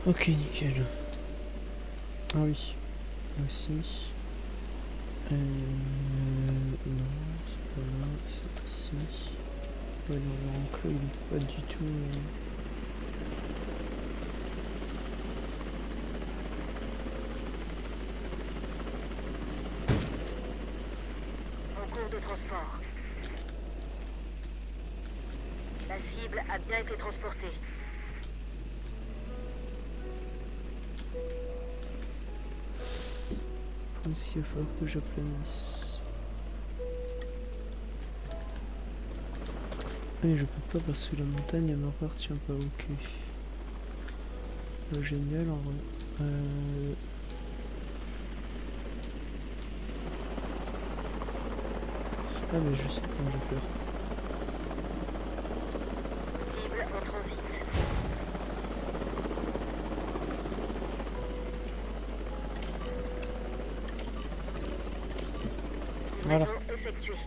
Ok, nickel. Ah oui, aussi. Non, c'est pas là, c'est ici. Ouais, non, l'enclos il est pas du tout. En cours de transport. La cible a bien été transportée. Comme s'il va falloir que j'aplanisse. Mais je peux pas parce que la montagne elle m'appartient pas, ok. Génial en vrai. Ah mais je sais quand j'ai peur. Cible en transit. Voilà. Livraison effectuée.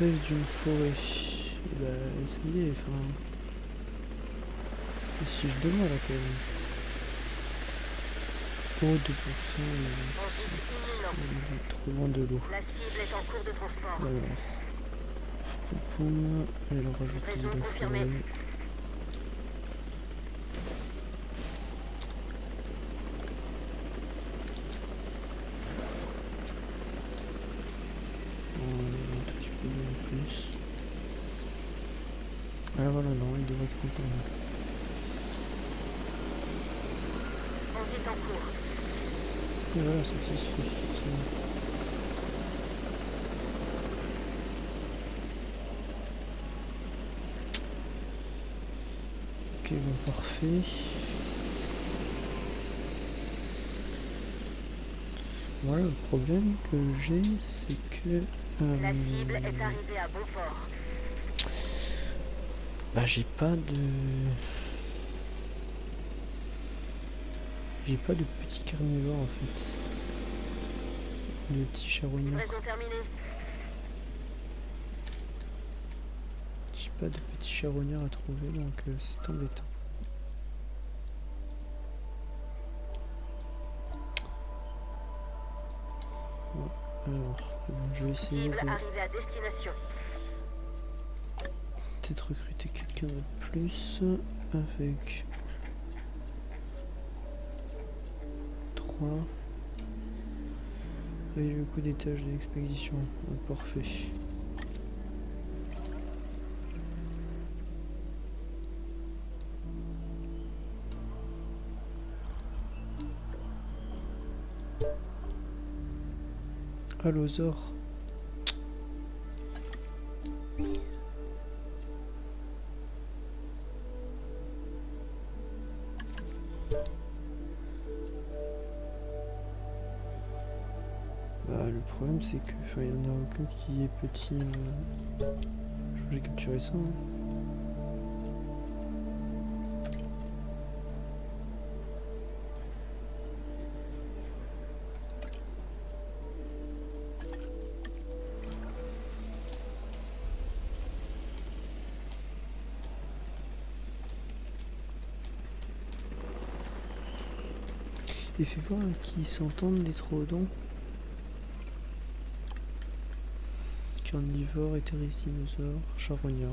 Rêve d'une forêt. Et bah ça y est, enfin. Et si je demande à quand même. Oh 2%, trop loin de l'eau. La cible est en cours de transport. Alors. Poum, et leur rajouter de la forêt. Un tout petit peu de plus. Ah voilà, non, il devrait être content. Transit en cours. Et voilà, satisfait. C'est bon. Ok, bon, parfait. Voilà, le problème que j'ai, c'est que... La cible est arrivée à bon port. Bah j'ai pas de... J'ai pas de petits carnivores en fait. De petits charognards. Livraison terminée. J'ai pas de petits charognards à trouver donc c'est embêtant. Bon, alors, je vais essayer Cible de arrivée à destination. peut-être recruter quelqu'un de plus avec 3 et le coup des tâches d'expédition. Parfait. Allosaure. c'est que, enfin, il n'y en a aucun qui est petit. Je crois que j'ai capturé ça. Hein. Et fais voir qui s'entendent les troodons. Carnivores, hétérodinosaures, charognards.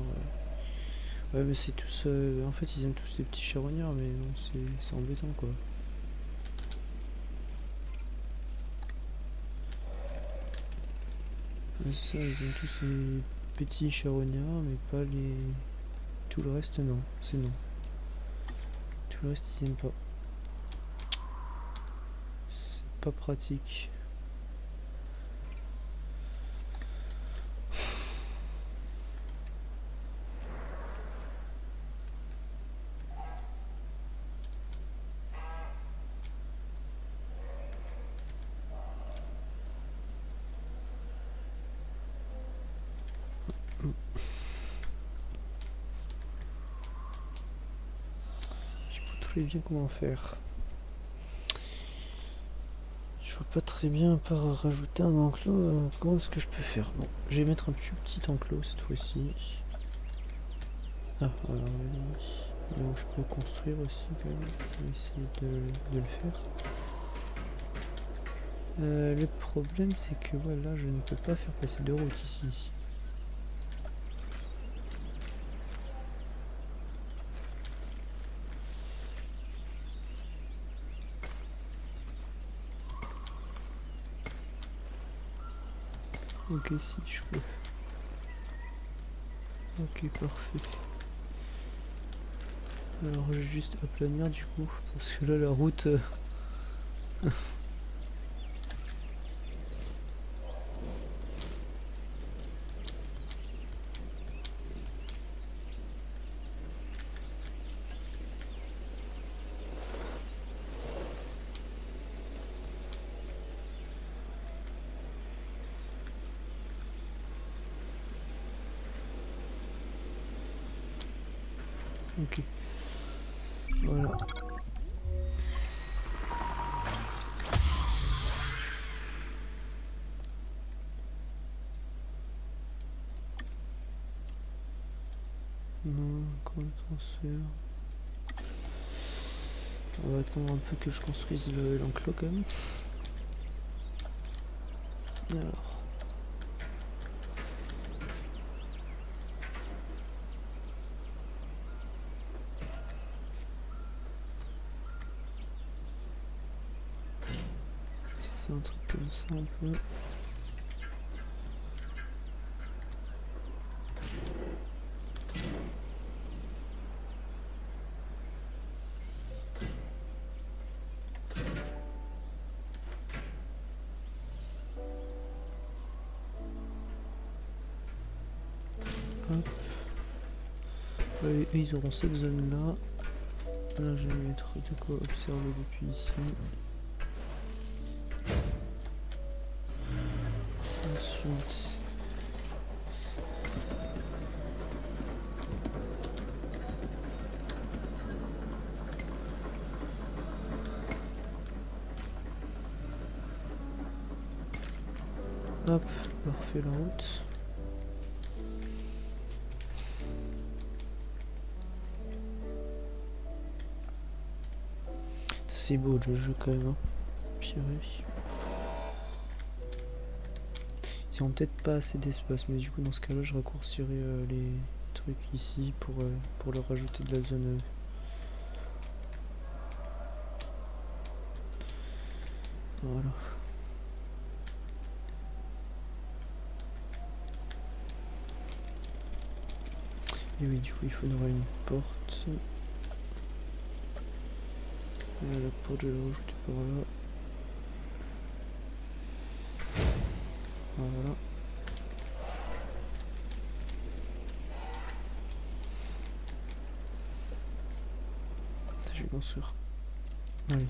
Ouais, mais c'est tous. En fait, ils aiment tous les petits charognards, mais non, c'est embêtant quoi. Ouais, c'est ça, ils aiment tous les petits charognards, mais pas les. Tout le reste, non. C'est non. Tout le reste, ils aiment pas. Pas pratique. Je sais pas très bien comment faire. Je vois pas très bien, à part rajouter un enclos, comment est-ce que je peux faire? Bon, je vais mettre un petit enclos cette fois-ci. Ah, alors donc je peux construire aussi quand même. Je vais essayer de le faire. Le problème c'est que voilà, je ne peux pas faire passer de route ici. Ok, si je peux. Ok, parfait. Alors je vais juste aplanir du coup, parce que là la route... Ok. Voilà. Non, encore le transfert. On va attendre un peu que je construise l'enclos quand même. Alors. C'est un truc comme ça un peu. Hop. Eux, ils auront cette zone là. Là je vais mettre de quoi observer depuis ici. Ensuite. Hop, on refait la route. C'est beau le jeu quand même, hein. Purée. Ils ont peut-être pas assez d'espace, mais du coup dans ce cas là je raccourcirai les trucs ici pour leur rajouter de la zone. Voilà. Et oui, du coup il faudra une porte. Et la porte je vais la rajouter par là. Voilà. Je vais construire. Allez.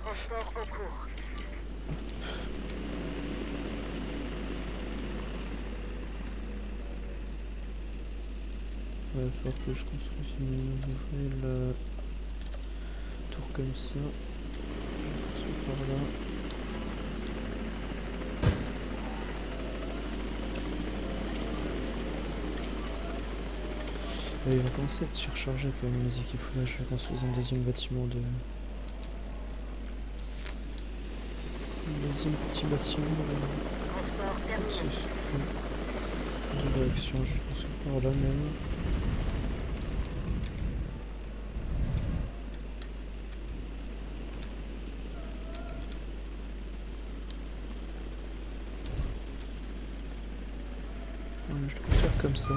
Transport en cours. il va falloir que je construise une nouvelle tour comme ça. Je vais construire par là. Il va commencer à être surchargé quand même les équipes. Là, je vais construire un deuxième bâtiment de... Un deuxième petit bâtiment de réaction. Je vais construire par là même. Voilà, je vais faire comme ça.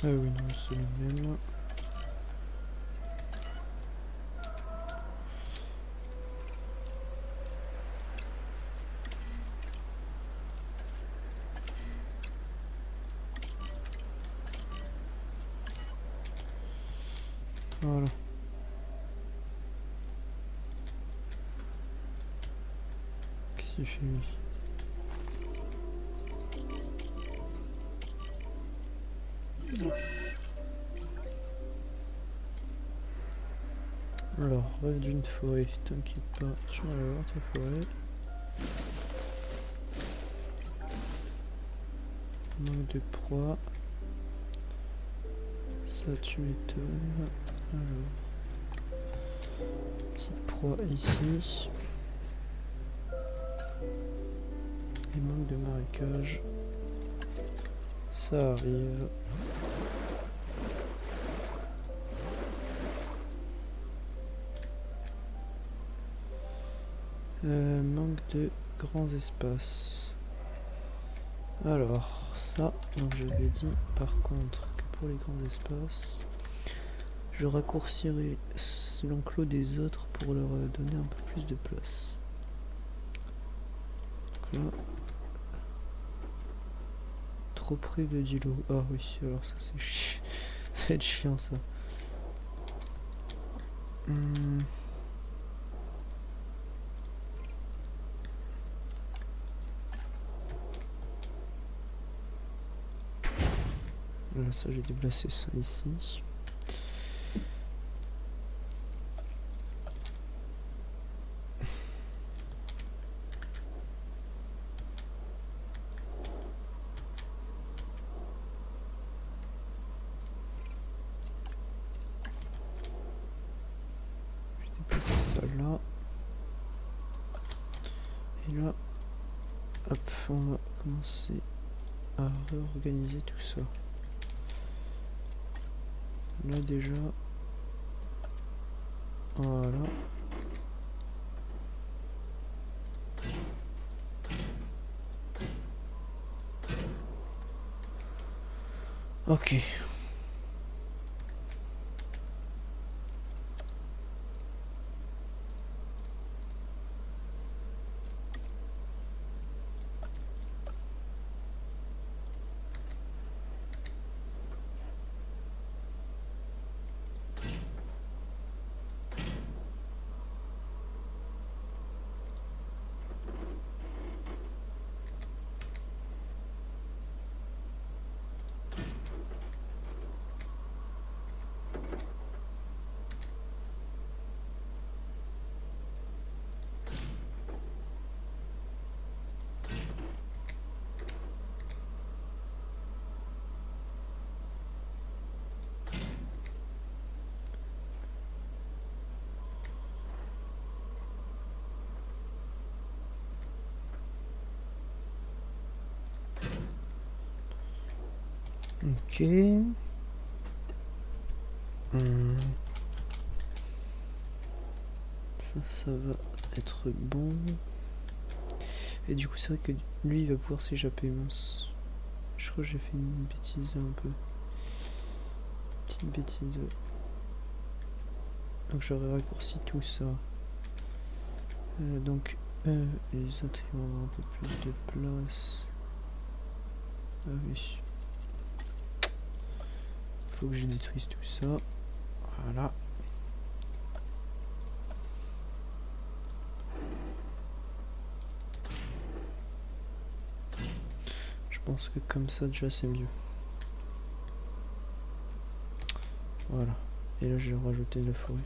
Ah oui, non, c'est le même. Voilà. Qu'est-ce qu'il fait lui? Alors, rêve d'une forêt, t'inquiète pas, tu vas aller voir ta forêt. Manque de proie. Ça tu m'étonnes. Alors, petite proie ici. Et manque de marécage. Ça arrive. Manque de grands espaces. Alors ça, donc je l'ai dit par contre que pour les grands espaces, je raccourcirai l'enclos des autres pour leur donner un peu plus de place. Donc là, trop près de d'îlot. Ah oui, alors ça c'est chiant. Ça va être chiant ça. Voilà, ça j'ai déplacé ça ici. Je vais déplacer ça là. Et là, hop, on va commencer à réorganiser tout ça. Là déjà, voilà. Ok. Ok. Ça va être bon. Et du coup, c'est vrai que lui, il va pouvoir s'échapper, mince. Je crois que j'ai fait une bêtise un peu. Petite bêtise. Donc j'aurais raccourci tout ça. Donc les autres, ils vont avoir un peu plus de place. Ah oui. Faut que je détruise tout ça. Voilà. Je pense que comme ça déjà c'est mieux. Voilà. Et là je vais rajouter de la forêt.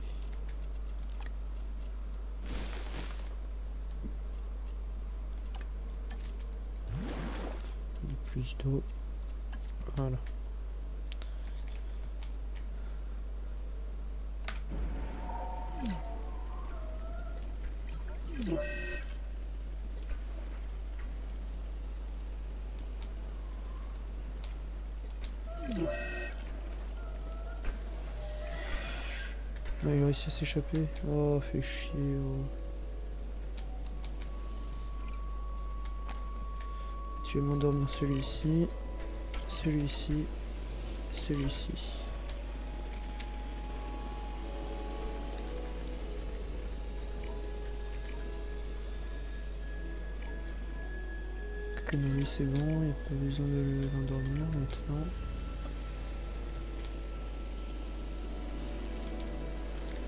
Plus d'eau. Voilà. Ah, il a réussi à s'échapper. Oh, fait chier. Oh. Tu vas m'endormir celui-ci, celui-ci, celui-ci. Que non, lui c'est bon, il n'y a pas besoin de l'endormir maintenant.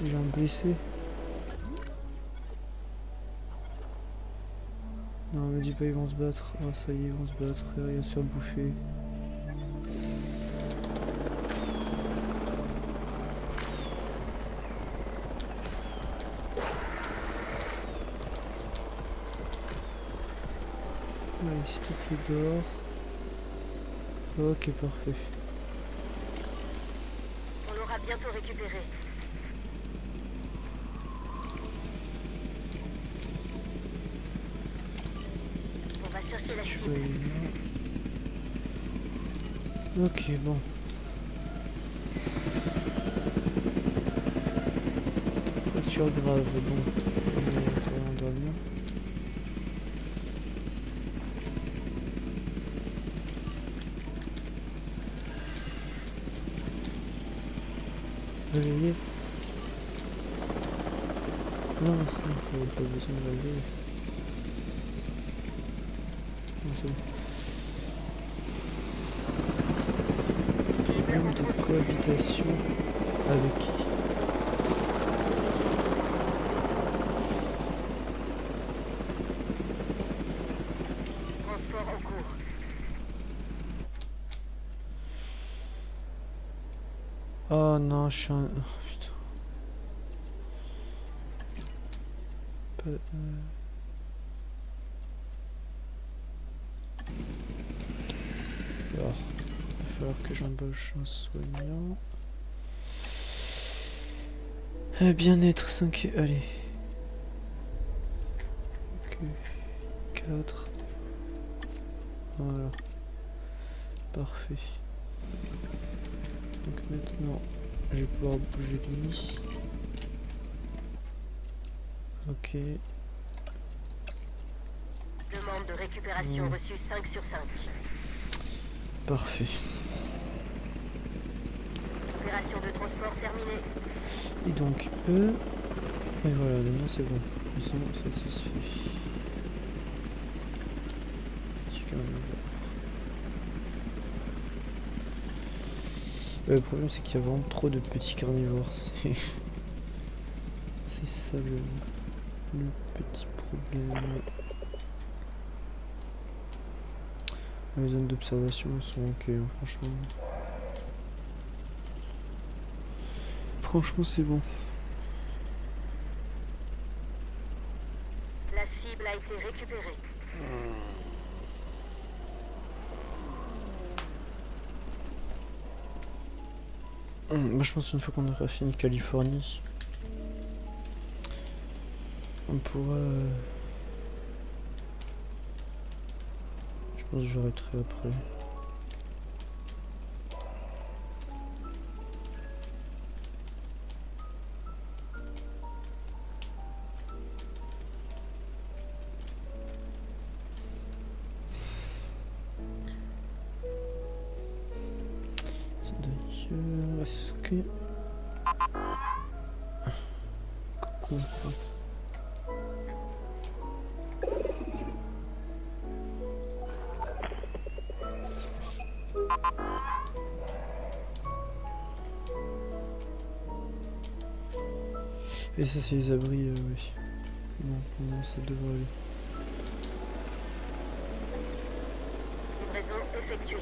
Il va me blesser. Non, me dis pas ils vont se battre. Oh ça y est, ils vont se battre, frère, il va se faire bouffer. Allez, s'il te plaît, dehors. Ok, parfait. On l'aura bientôt récupéré. On va chercher la cible. Ok, bon. Fracture grave, bon. On va endormir. Réveiller. Non, ça, il n'y a pas besoin de réveiller. Non, c'est bon. Problème de cohabitation avec qui? Transport en cours. Oh non, je suis un... Oh, putain. Pas, Alors, il va falloir que j'embauche un soignant. Bien-être 5, allez. Ok, 4. Voilà. Parfait. Donc maintenant, je vais pouvoir bouger lui. Ok. Demande de récupération reçue 5 sur 5. Parfait. Opération de transport terminée. Et donc eux... Et voilà, maintenant c'est bon. Ils sont satisfaits. Je vais quand même voir. Le problème c'est qu'il y a vraiment trop de petits carnivores. C'est ça le petit problème. Les zones d'observation sont ok, hein, franchement. Franchement c'est bon. La cible a été récupérée. Moi je pense qu'une fois qu'on aura fini Californie, on pourra... Je pense que j'arrêterai après. Est-ce que... Coucou. Et ça c'est les abris, oui. Bon, ça devrait aller. Livraison effectuée.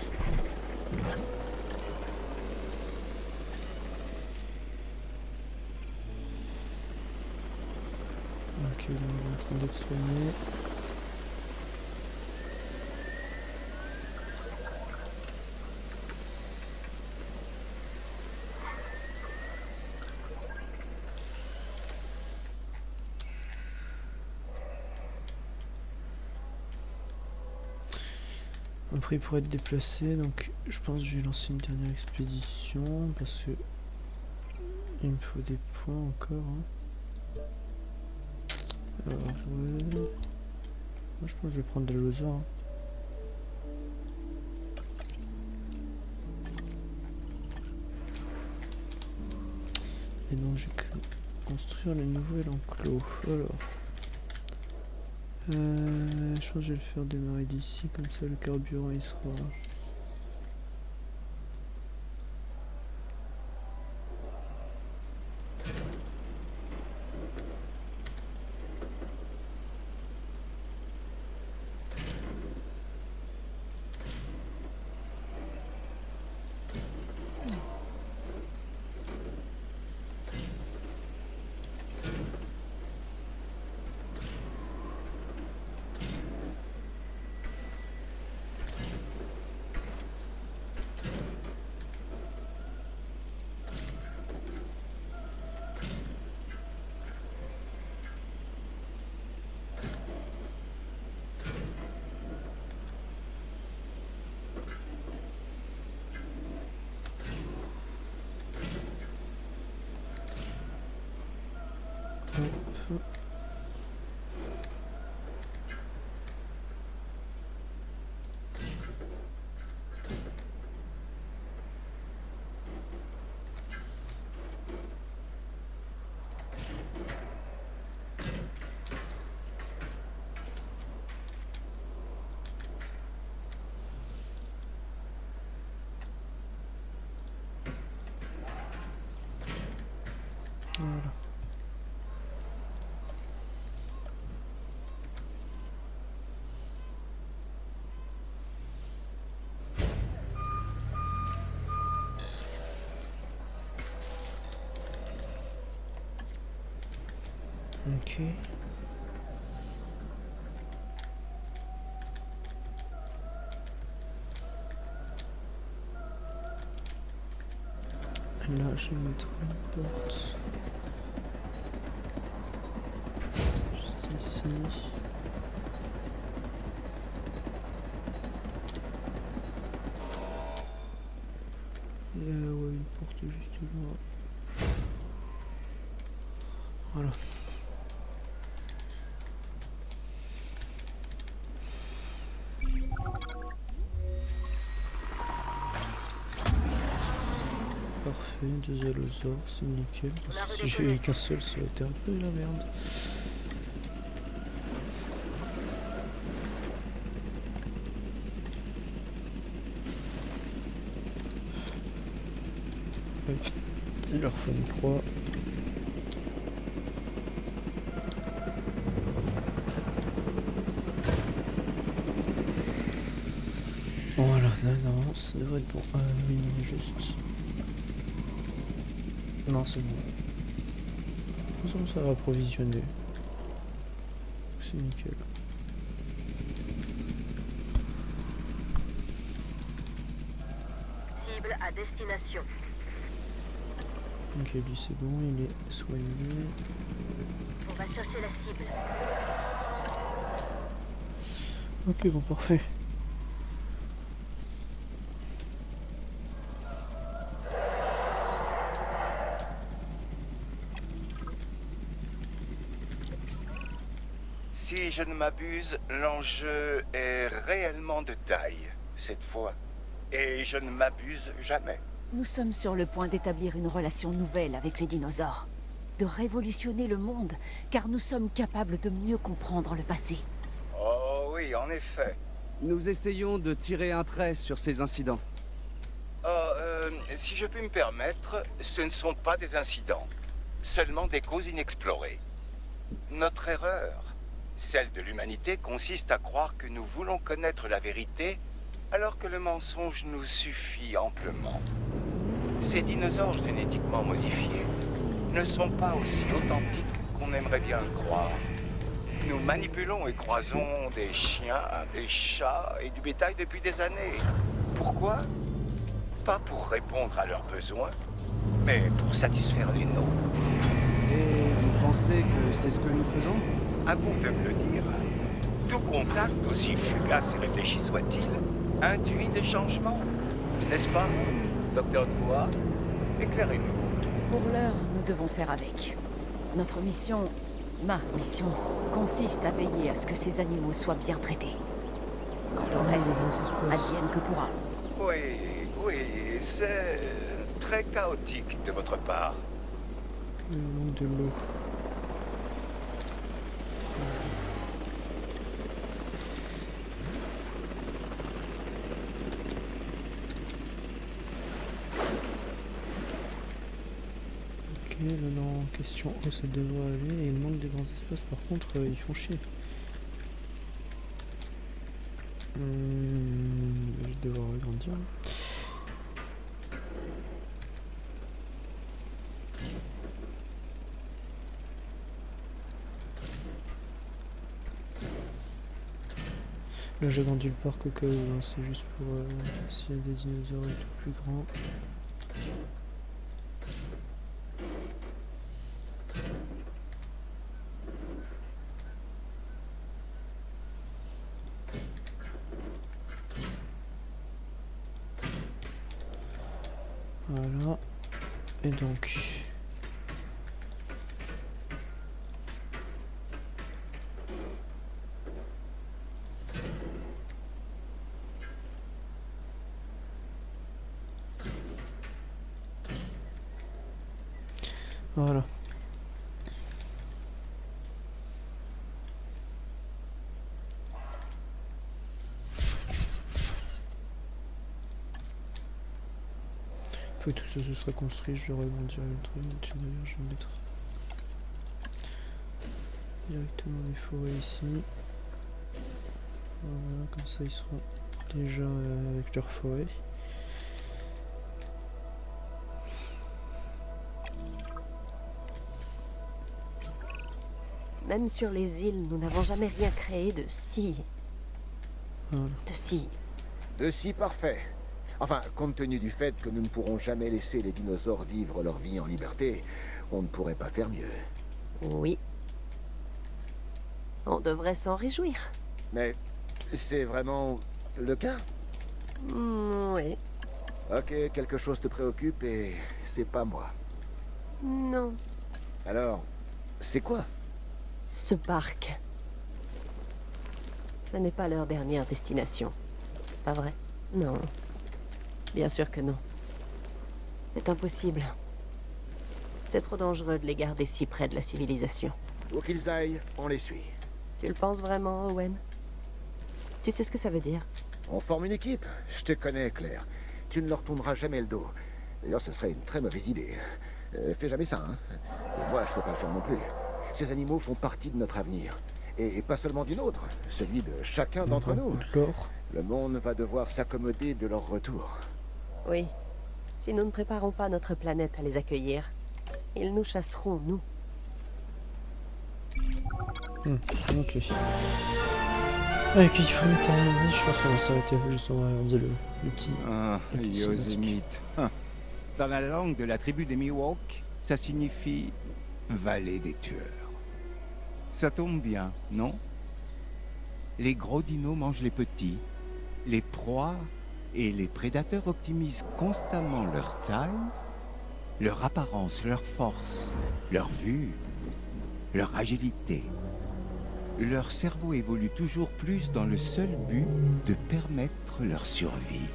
Ok, là on est en train d'être soigné. Après il pourrait être déplacé, donc je pense que je vais lancer une dernière expédition parce que il me faut des points encore. Hein. Alors ouais. Moi je pense que je vais prendre de l'Allosaure. Hein. Et donc je vais construire le nouvel enclos. Alors. Je pense que je vais le faire démarrer d'ici, comme ça le carburant il sera... Hop. Voilà. Ok. Là, je vais mettre une porte. Juste ici. Et ouais, une porte juste là. Voilà. Parfait, deux allosaures, c'est nickel. Parce que si j'avais qu'un seul, ça aurait été un peu la merde. Ouais. Il leur faut une proie. Voilà, non, ça devrait être bon. Oui, non, juste. Non, c'est bon. De toute façon, ça va approvisionner. C'est nickel. Cible à destination. Ok, lui c'est bon, il est soigné. On va chercher la cible. Ok, bon, parfait. Si je ne m'abuse, l'enjeu est réellement de taille, cette fois. Et je ne m'abuse jamais. Nous sommes sur le point d'établir une relation nouvelle avec les dinosaures. De révolutionner le monde, car nous sommes capables de mieux comprendre le passé. Oh oui, en effet. Nous essayons de tirer un trait sur ces incidents. Si je puis me permettre, ce ne sont pas des incidents, seulement des causes inexplorées. Notre erreur, celle de l'humanité, consiste à croire que nous voulons connaître la vérité, alors que le mensonge nous suffit amplement. Ces dinosaures génétiquement modifiés ne sont pas aussi authentiques qu'on aimerait bien le croire. Nous manipulons et croisons des chiens, des chats et du bétail depuis des années. Pourquoi? Pas pour répondre à leurs besoins, mais pour satisfaire les nôtres. Et vous pensez que c'est ce que nous faisons? À vous de me le dire. Tout contact, aussi fugace et réfléchi soit-il, induit des changements. N'est-ce pas, docteur Dubois? Éclairez-nous. Pour l'heure, nous devons faire avec. Notre mission, ma mission, consiste à veiller à ce que ces animaux soient bien traités. Quant au reste, advienne que pourra. Oui, c'est très chaotique de votre part. Le manque de l'eau. Ok, là en question eau ça devrait aller, et il manque des grands espaces par contre ils font chier. Je vais devoir agrandir. Là j'ai agrandi le parc au cas où, hein, c'est juste pour s'il y a des dinosaures et tout plus grands. Voilà. Et donc... Voilà. Faut que tout ça se soit construit, je vais rebondir le truc, d'ailleurs je vais mettre directement les forêts ici. Voilà, comme ça ils seront déjà avec leur forêt. Même sur les îles, nous n'avons jamais rien créé de si... Voilà. De si parfait. Enfin, compte tenu du fait que nous ne pourrons jamais laisser les dinosaures vivre leur vie en liberté, on ne pourrait pas faire mieux. Oui. On devrait s'en réjouir. Mais c'est vraiment le cas? Oui. Ok, quelque chose te préoccupe et c'est pas moi. Non. Alors, c'est quoi? Ce parc. Ce n'est pas leur dernière destination. Pas vrai? Non. Bien sûr que non. C'est impossible. C'est trop dangereux de les garder si près de la civilisation. Où qu'ils aillent, on les suit. Tu le penses vraiment, Owen? Tu sais ce que ça veut dire? On forme une équipe. Je te connais, Claire. Tu ne leur tourneras jamais le dos. D'ailleurs, ce serait une très mauvaise idée. Fais jamais ça, hein. Et moi, je peux pas le faire non plus. Ces animaux font partie de notre avenir. Et pas seulement du nôtre, celui de chacun d'entre nous. Le monde va devoir s'accommoder de leur retour. Oui. Si nous ne préparons pas notre planète à les accueillir, ils nous chasseront, nous. Ok. Ok, il faut mettre un... Je pense qu'on va s'arrêter juste, on va regarder le petit... le petit Yosemite. Dans la langue de la tribu des Miwok, ça signifie vallée des tueurs. Ça tombe bien, non? Les gros dinos mangent les petits, les proies et les prédateurs optimisent constamment leur taille, leur apparence, leur force, leur vue, leur agilité. Leur cerveau évolue toujours plus dans le seul but de permettre leur survie.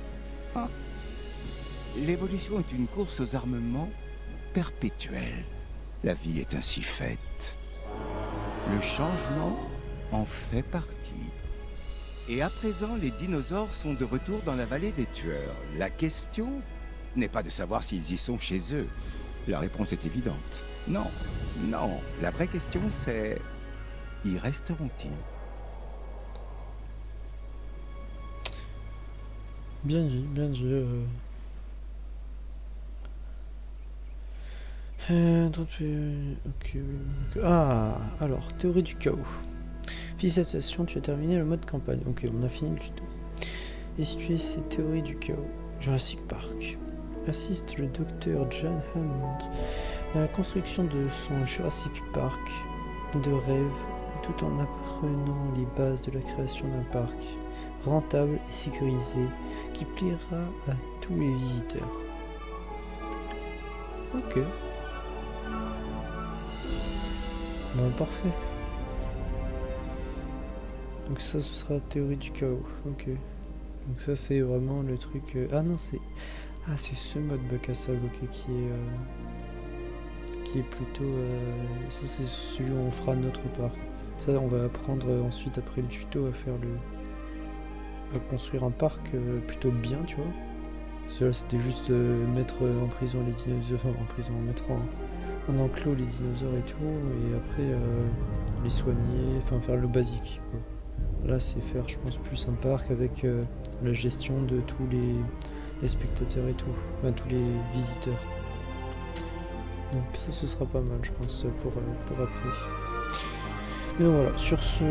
L'évolution est une course aux armements perpétuelle. La vie est ainsi faite. Le changement en fait partie. Et à présent, les dinosaures sont de retour dans la vallée des tueurs. La question n'est pas de savoir s'ils y sont chez eux. La réponse est évidente. Non, non. La vraie question, c'est... y resteront-ils? Bien dit, bien dit. Ok. Ah, alors, théorie du chaos. Félicitations, tu as terminé le mode campagne. Ok, on a fini le tuto. Essuyer ces théories du chaos. Jurassic Park. Assiste le docteur John Hammond dans la construction de son Jurassic Park de rêve, tout en apprenant les bases de la création d'un parc rentable et sécurisé qui plaira à tous les visiteurs. Ok. Bon, parfait. Donc ça, ce sera la théorie du chaos. Ok. Donc ça, c'est vraiment le truc... Ah non, c'est... Ah, c'est ce mode bac à sable, ok, qui est plutôt... Ça, c'est celui où on fera notre parc. Ça, on va apprendre ensuite, après le tuto, à faire à construire un parc plutôt bien, tu vois. Cela, c'était juste mettre en prison les dinosaures, enfin en prison, mettre en enclos les dinosaures et tout, et après les soigner, enfin faire le basique, quoi. Là, c'est faire, je pense, plus un parc avec la gestion de tous les spectateurs et tout, enfin tous les visiteurs. Donc ça, ce sera pas mal, je pense, pour après. Et donc voilà, sur ce,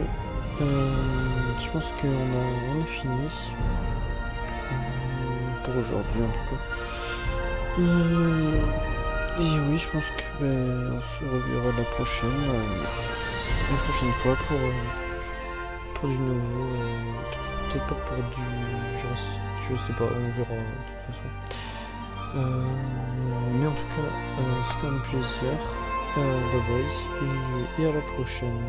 je pense qu'on a fini pour aujourd'hui en tout cas. Et oui, je pense que on se reverra la prochaine fois pour du nouveau, peut-être pas pour du Jurassic, je sais pas, on verra de toute façon. Mais en tout cas, c'était un plaisir. Bye bye et à la prochaine.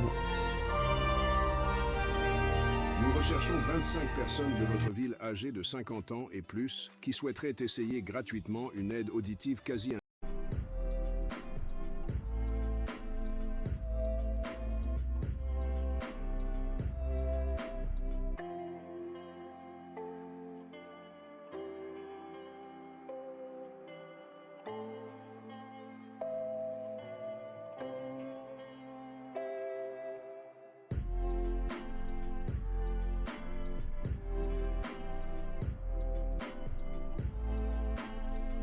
Nous recherchons 25 personnes de votre ville âgées de 50 ans et plus qui souhaiteraient essayer gratuitement une aide auditive quasi